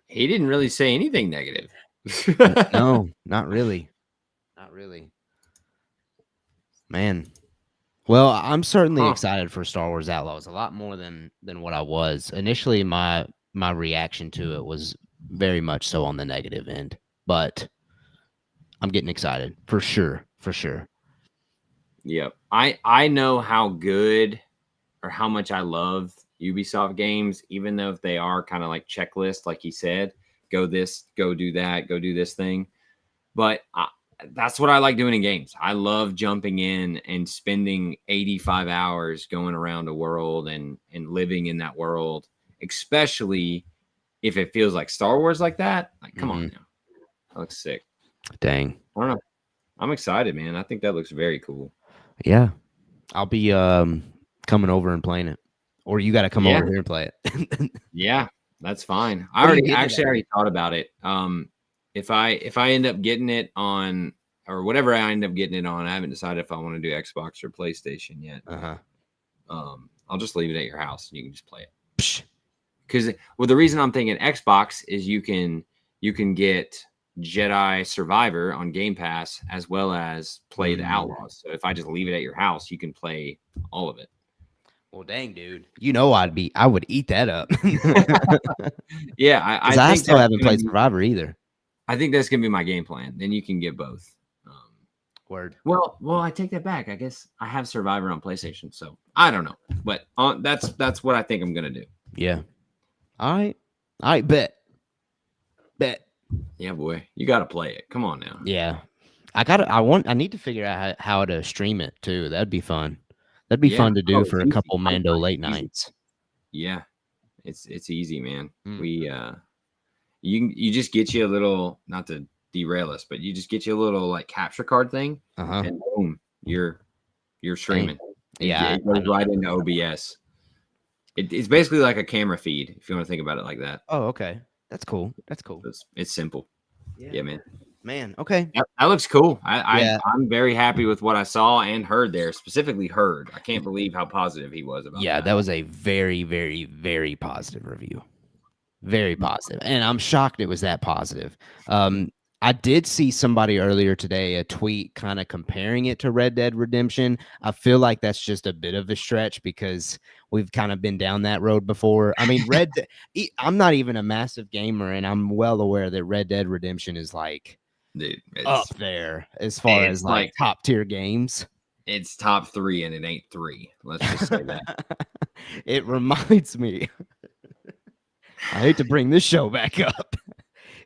He didn't really say anything negative. No, not really. Not really. Man. Well, I'm certainly Huh. excited for Star Wars Outlaws a lot more than what I was. Initially my reaction to it was very much so on the negative end, but I'm getting excited for sure, for sure. Yep. I know how good or how much I love Ubisoft games, even though if they are kind of like checklist, like he said, go this, go do that, go do this thing. But that's what I like doing in games. I love jumping in and spending 85 hours going around a world and living in that world, especially if it feels like Star Wars like that. Like, come on now. That looks sick. Dang. I don't know. I'm excited, man. I think that looks very cool. Yeah. I'll be coming over and playing it. Or you got to come Yeah. over here and play it. Yeah, that's fine. What are you getting it I at? already thought about it. If I end up getting it on or whatever I end up getting it on, I haven't decided if I want to do Xbox or PlayStation yet. Uh-huh. I'll just leave it at your house and you can just play it. Psh. Because the reason I'm thinking Xbox is you can get Jedi Survivor on Game Pass as well as play the Outlaws. So if I just leave it at your house, you can play all of it. Well, dang, dude. You know I would eat that up. Yeah, I think still that's haven't gonna played be- Survivor either. I think that's gonna be my game plan. Then you can get both. Word. Well, I take that back. I guess I have Survivor on PlayStation, so I don't know. But that's what I think I'm gonna do. Yeah. All right, bet. Yeah, boy, you got to play it. Come on now. Yeah. I need to figure out how to stream it too. That'd be fun. That'd be fun to do it's for a easy. couple Mando Late Easy. Nights. Yeah, it's easy, man. Mm. We you just get you a little, not to derail us, but you just get you a little like capture card thing, Uh-huh. and boom, you're streaming. Yeah, it goes right into OBS. It's basically like a camera feed if you want to think about it like that. Oh, okay. That's cool. It's simple. Yeah, man. Man, okay. That looks cool. Yeah. I'm very happy with what I saw and heard there. Specifically heard. I can't believe how positive he was about Yeah, that. that was a very, very, very positive review. Very positive. And I'm shocked it was that positive. I did see somebody earlier today, a tweet kind of comparing it to Red Dead Redemption. I feel like that's just a bit of a stretch because we've kind of been down that road before. I mean, I'm not even a massive gamer, and I'm well aware that Red Dead Redemption is like Dude, up there as far as like top tier games. It's top 3 and it ain't 3. Let's just say that. It reminds me. I hate to bring this show back up.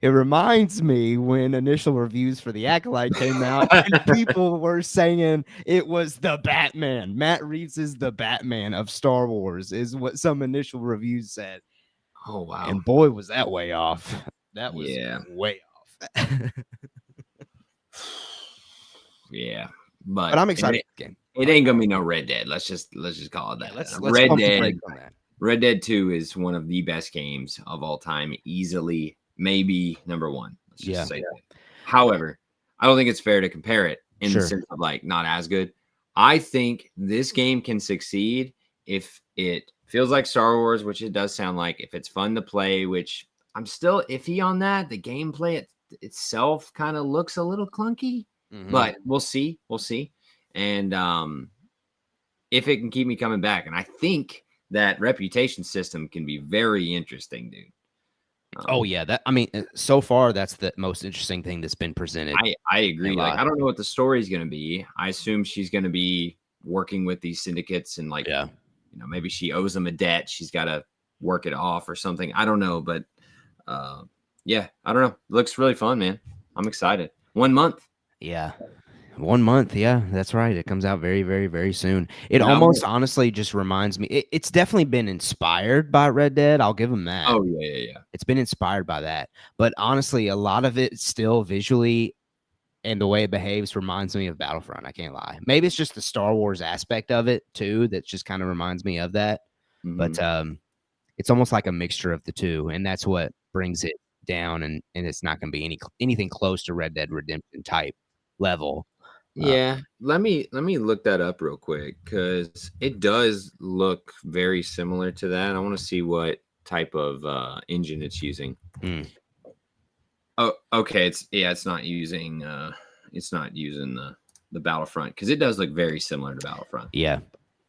It reminds me when initial reviews for The Acolyte came out and people were saying it was the Batman. Matt Reeves is the Batman of Star Wars, is what some initial reviews said. Oh, wow. And boy, was that way off. That was way off. Yeah. But I'm excited. It ain't gonna be no Red Dead. Let's just call it that. Let's Red pump the Dead. brake on that. Red Dead 2 is one of the best games of all time. Easily, maybe number 1. Let's just say that. However, I don't think it's fair to compare it in the sense of like not as good. I think this game can succeed if it feels like Star Wars, which it does sound like. If it's fun to play, which I'm still iffy on that. The gameplay itself kind of looks a little clunky, but we'll see. and if it can keep me coming back. And I think that reputation system can be very interesting, dude. Oh yeah, so far that's the most interesting thing that's been presented. I agree. Like, I don't know what the story is going to be. I assume she's going to be working with these syndicates and maybe she owes them a debt. She's got to work it off or something. I don't know, but I don't know. It looks really fun, man. I'm excited. 1 month. Yeah. 1 month. Yeah, that's right. It comes out very, very, very soon. It almost honestly just reminds me. It's definitely been inspired by Red Dead. I'll give them that. Oh, yeah. It's been inspired by that. But honestly, a lot of it still visually and the way it behaves reminds me of Battlefront. I can't lie. Maybe it's just the Star Wars aspect of it, too, that just kind of reminds me of that. Mm-hmm. But it's almost like a mixture of the two. And that's what brings it down. And it's not going to be anything close to Red Dead Redemption type level. Yeah, let me look that up real quick because it does look very similar to that. I want to see what type of engine it's using. Oh, okay. It's not using the Battlefront because it does look very similar to Battlefront. Yeah,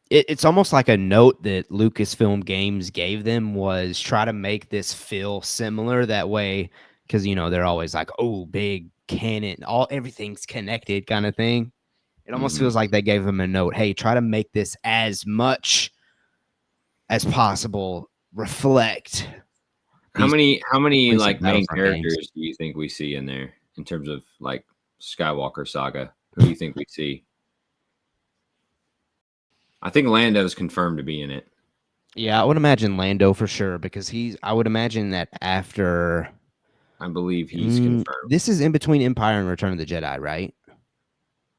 it's almost like a note that Lucasfilm Games gave them was try to make this feel similar that way because they're always like, oh, big canon, everything's connected kind of thing. It almost feels like they gave them a note. Hey, try to make this as much as possible reflect. How many like main characters do you think we see in there in terms of like Skywalker saga? Who do you think we see? I think Lando's confirmed to be in it. Yeah, I would imagine Lando for sure because I would imagine that after. I believe he's confirmed. This is in between Empire and Return of the Jedi, right?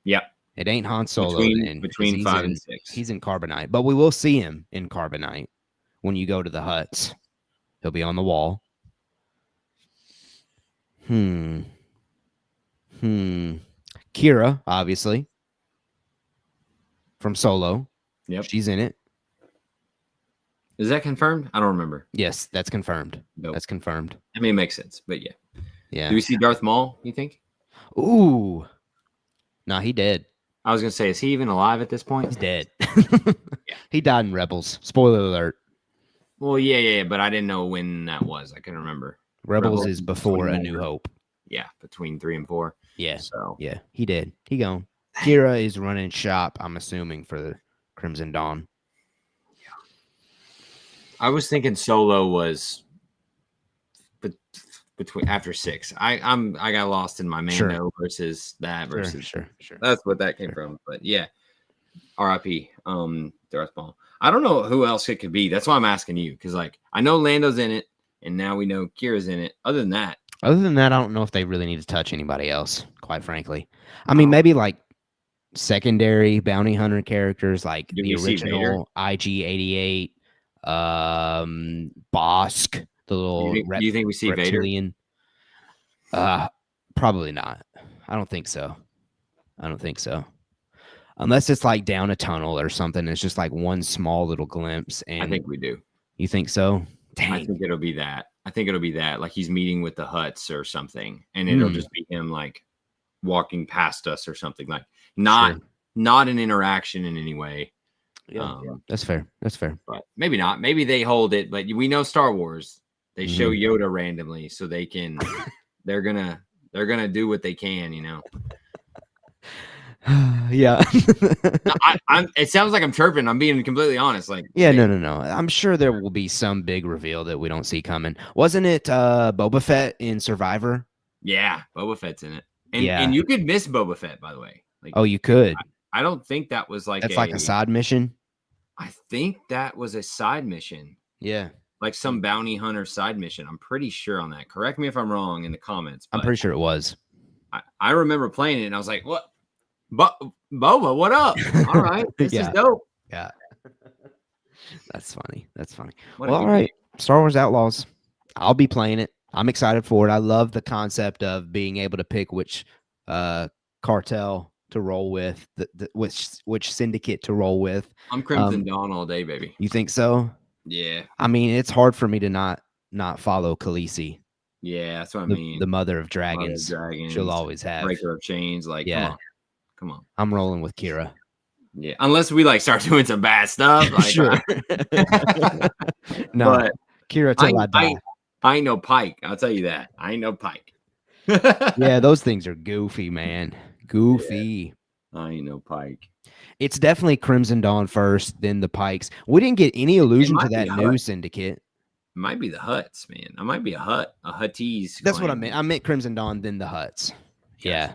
Yep. It ain't Han Solo. Between 5 and 6. He's in Carbonite, but we will see him in Carbonite when you go to the huts. He'll be on the wall. Kira, obviously. From Solo. Yep. She's in it. Is that confirmed? I don't remember. Yes, that's confirmed. Nope. That's confirmed. I mean, it makes sense, but yeah. Yeah. Do we see Darth Maul, you think? Ooh. Nah, he dead. I was going to say, is he even alive at this point? He's dead. Yeah. He died in Rebels. Spoiler alert. Well, yeah, but I didn't know when that was. I couldn't remember. Rebels is before A New Hope. Yeah, between 3 and 4. Yeah. So yeah, he did. He gone. Kira is running shop, I'm assuming, for the Crimson Dawn. I was thinking Solo was between after 6. I got lost in my Mando versus that versus sure. That's what that came from. But yeah, R.I.P. Darth Maul. I don't know who else it could be. That's why I'm asking you because like I know Lando's in it, and now we know Kira's in it. Other than that, I don't know if they really need to touch anybody else. Quite frankly, I mean maybe like secondary bounty hunter characters like the original IG-88. Bosk, the little. Do you think we see reptilian? Vader? Probably not. I don't think so. Unless it's like down a tunnel or something. It's just like one small little glimpse. And I think we do. You think so? Dang. I think it'll be that. Like he's meeting with the Hutts or something, and it'll just be him like walking past us or something. Like not an interaction in any way. Yeah, that's fair. But maybe not. Maybe they hold it. But we know Star Wars. They show Yoda randomly, so they can. they're gonna do what they can. Yeah. It sounds like I'm chirping. I'm being completely honest. Like no. I'm sure there will be some big reveal that we don't see coming. Wasn't it Boba Fett in Survivor? Yeah, Boba Fett's in it, and you could miss Boba Fett, by the way. Like, you could. I don't think that was like that's like a side mission. I think that was a side mission. Yeah. Like some bounty hunter side mission. I'm pretty sure on that. Correct me if I'm wrong in the comments. I'm pretty sure it was. I remember playing it and I was like, what? Boba, what up? All right. This is dope. Yeah. That's funny. What well, all right. Star Wars Outlaws. I'll be playing it. I'm excited for it. I love the concept of being able to pick which cartel to roll with, which syndicate to roll with. I'm Crimson Dawn all day, baby. You think so? Yeah. I mean, it's hard for me to not follow Khaleesi. Yeah, that's what I mean. The mother of dragons. She'll always have breaker of chains. Like, yeah. Come on. I'm rolling with Kira. Yeah, unless we like start doing some bad stuff. Like, Sure. No, but Kira till I die. I ain't no Pike. I'll tell you that. I ain't no Pike. Yeah, those things are goofy, man. Goofy. Yeah, I ain't no Pike. It's definitely Crimson Dawn first, then the Pikes. We didn't get any allusion to might that be new Hut. syndicate. It might be the Huts, man. I might be a Huttese. That's what I clan. meant. I meant Crimson Dawn, then the Huts. Gotcha. Yeah.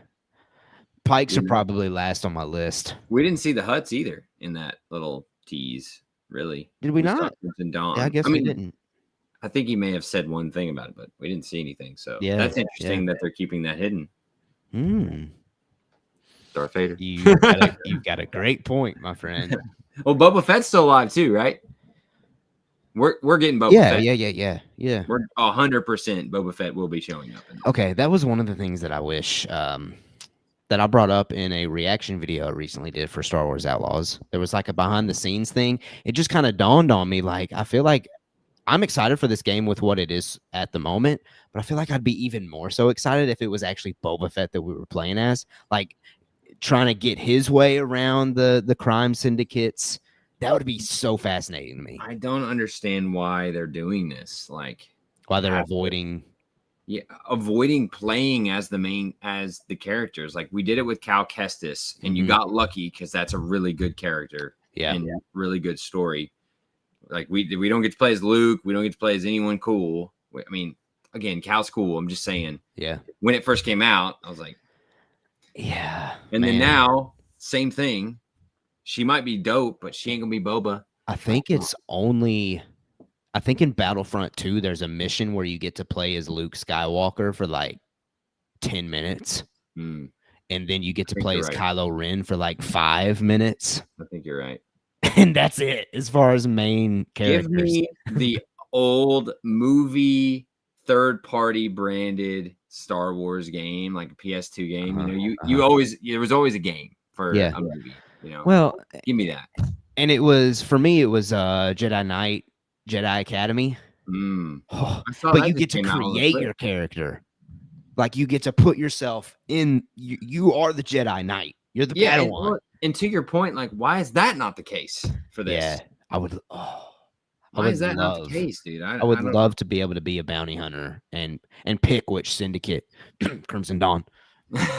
Pikes are Yeah. probably last on my list. We didn't see the Huts either in that little tease, really. Did we saw not? Crimson Dawn. Yeah, I guess we didn't. I think he may have said one thing about it, but we didn't see anything. So Yeah, that's interesting that they're keeping that hidden. Darth Vader. You've got a great point, my friend. Well, Boba Fett's still alive too, right? We're getting Boba Fett. Yeah. We're 100% Boba Fett will be showing up. Okay, that was one of the things that I wish that I brought up in a reaction video I recently did for Star Wars Outlaws. There was like a behind the scenes thing. It just kind of dawned on me, like, I feel like I'm excited for this game with what it is at the moment, but I feel like I'd be even more so excited if it was actually Boba Fett that we were playing as, like trying to get his way around the crime syndicates. That would be so fascinating to me. I don't understand why they're doing this. Like, why they're avoiding playing as the characters. Like, we did it with Cal Kestis, and you got lucky because that's a really good character. And really good story. Like, we don't get to play as Luke. We don't get to play as anyone cool. I mean, again, Cal's cool. I'm just saying. Yeah. When it first came out, I was like, yeah. And then now, same thing. She might be dope, but she ain't gonna be Boba. I think in Battlefront 2, there's a mission where you get to play as Luke Skywalker for like 10 minutes. And then you get to play as Kylo Ren for like 5 minutes. I think you're right. And that's it as far as main characters. Give me the old movie third-party branded Star Wars game, like a PS2 game. You always there was always a game for a movie. Well, give me that. And it was for me. It was Jedi Knight, Jedi Academy. But you get to create your character. Like, you get to put yourself in. You are the Jedi Knight. You're the Padawan. And to your point, like, why is that not the case for this? Yeah, I would. Why is that not the case, dude? I would love to be able to be a bounty hunter and pick which syndicate. Crimson Dawn.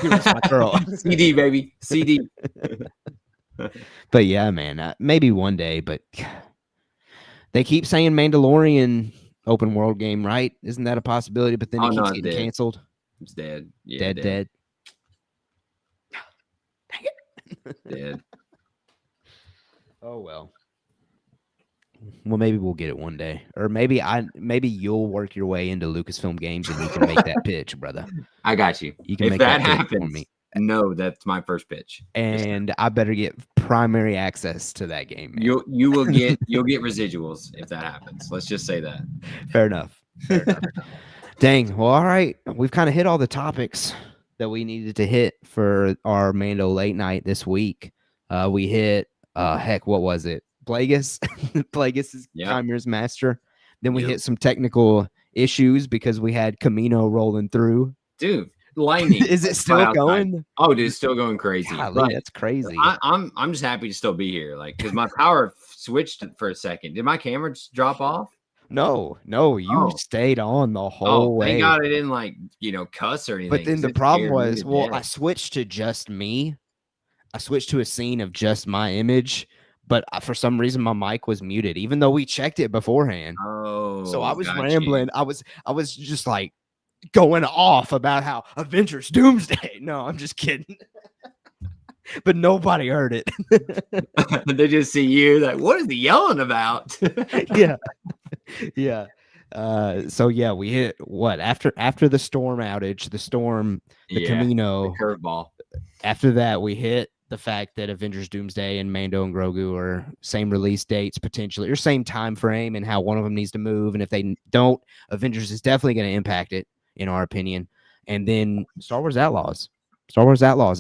Here's my girl. CD, baby. CD. But yeah, man, maybe one day. But they keep saying Mandalorian open world game, right? Isn't that a possibility? But then it keeps getting canceled. It's dead. Yeah, dead. Dang it. Dead. Oh well. Well, maybe we'll get it one day, or maybe you'll work your way into Lucasfilm Games and you can make that pitch, brother. I got you. You can if make that pitch happens. for me. No, that's my first pitch. And I better get primary access to that game, man. You'll get residuals if that happens. Let's just say that. Fair enough. Dang. Well, all right. We've kind of hit all the topics that we needed to hit for our Mando Late Night this week. We hit what was it? Plagueis. Plagueis is Qimir's master. Then we hit some technical issues because we had Kamino rolling through. Dude. Lightning. Is it still going? Oh, dude, it's still going crazy. Golly, that's crazy. I'm just happy to still be here, like, because my power switched for a second. Did my camera just drop off? No, you stayed on the whole way. Thank God I didn't cuss or anything. But then the problem was, I switched to just me. I switched to a scene of just my image, but for some reason my mic was muted, even though we checked it beforehand. Oh, so I was rambling. I was just like going off about how Avengers Doomsday. No, I'm just kidding. But nobody heard it. They just see you like, what is he yelling about? Yeah. So yeah, we hit what after the storm outage, the Camino the curveball. After that, we hit the fact that Avengers Doomsday and Mando and Grogu are same release dates potentially, or same time frame, and how one of them needs to move. And if they don't, Avengers is definitely going to impact it, in our opinion. And then Star Wars Outlaws.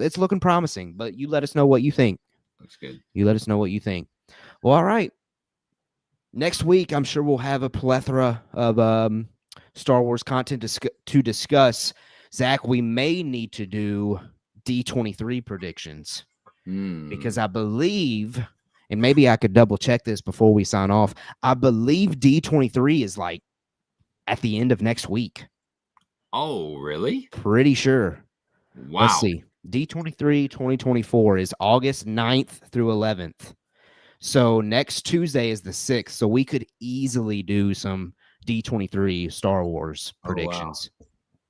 It's looking promising, but you let us know what you think. Looks good. You let us know what you think. Well, all right. Next week, I'm sure we'll have a plethora of Star Wars content to discuss. Zach, we may need to do D23 predictions because Hmm. I believe, and maybe I could double check this before we sign off. I believe D23 is like at the end of next week. Oh, really? Pretty sure. Let's Wow. see. D23 2024 is August 9th through 11th. So next Tuesday is the 6th. So we could easily do some D23 Star Wars Oh, wow. predictions.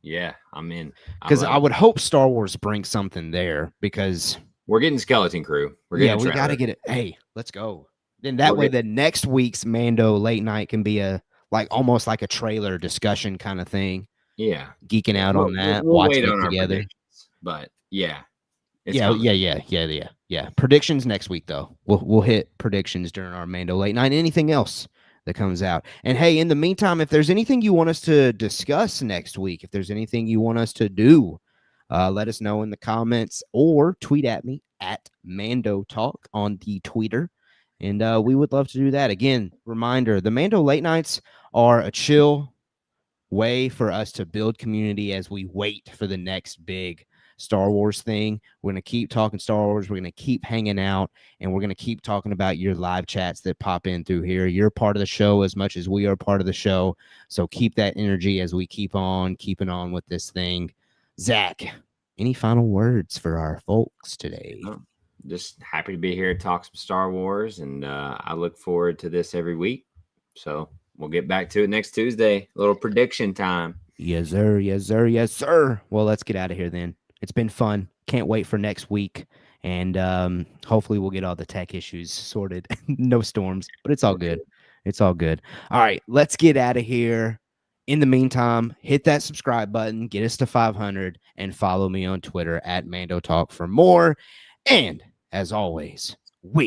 Yeah, I'm in. Because love I it. would hope Star Wars brings something there because We're getting Skeleton Crew. We're yeah, getting we got to Trevor. get it. Hey, let's go. Then that We're way get- the next week's Mando Late Night can be a like almost like a trailer discussion kind of thing. Yeah. Geeking out on that, We'll watching wait it on our together. predictions. But yeah. It's Yeah, coming. yeah. Predictions next week though. We'll hit predictions during our Mando Late Night. Anything else that comes out. And hey, in the meantime, if there's anything you want us to discuss next week, if there's anything you want us to do, let us know in the comments or tweet at me at Mando Talk on the Twitter. And we would love to do that. Again, reminder, the Mando Late Nights are a chill way for us to build community as we wait for the next big Star Wars thing. We're going to keep talking Star Wars. We're going to keep hanging out, and we're going to keep talking about your live chats that pop in through here. You're part of the show as much as we are part of the show. So keep that energy as we keep on keeping on with this thing. Zach, any final words for our folks today? Oh, just happy to be here to talk some Star Wars, and I look forward to this every week. So we'll get back to it next Tuesday. A little prediction time. Yes, sir. Yes, sir. Yes, sir. Well, let's get out of here then. It's been fun. Can't wait for next week. And hopefully we'll get all the tech issues sorted. No storms, but it's all good. It's all good. All right, let's get out of here. In the meantime, hit that subscribe button, get us to 500, and follow me on Twitter at Mando Talk for more. And as always,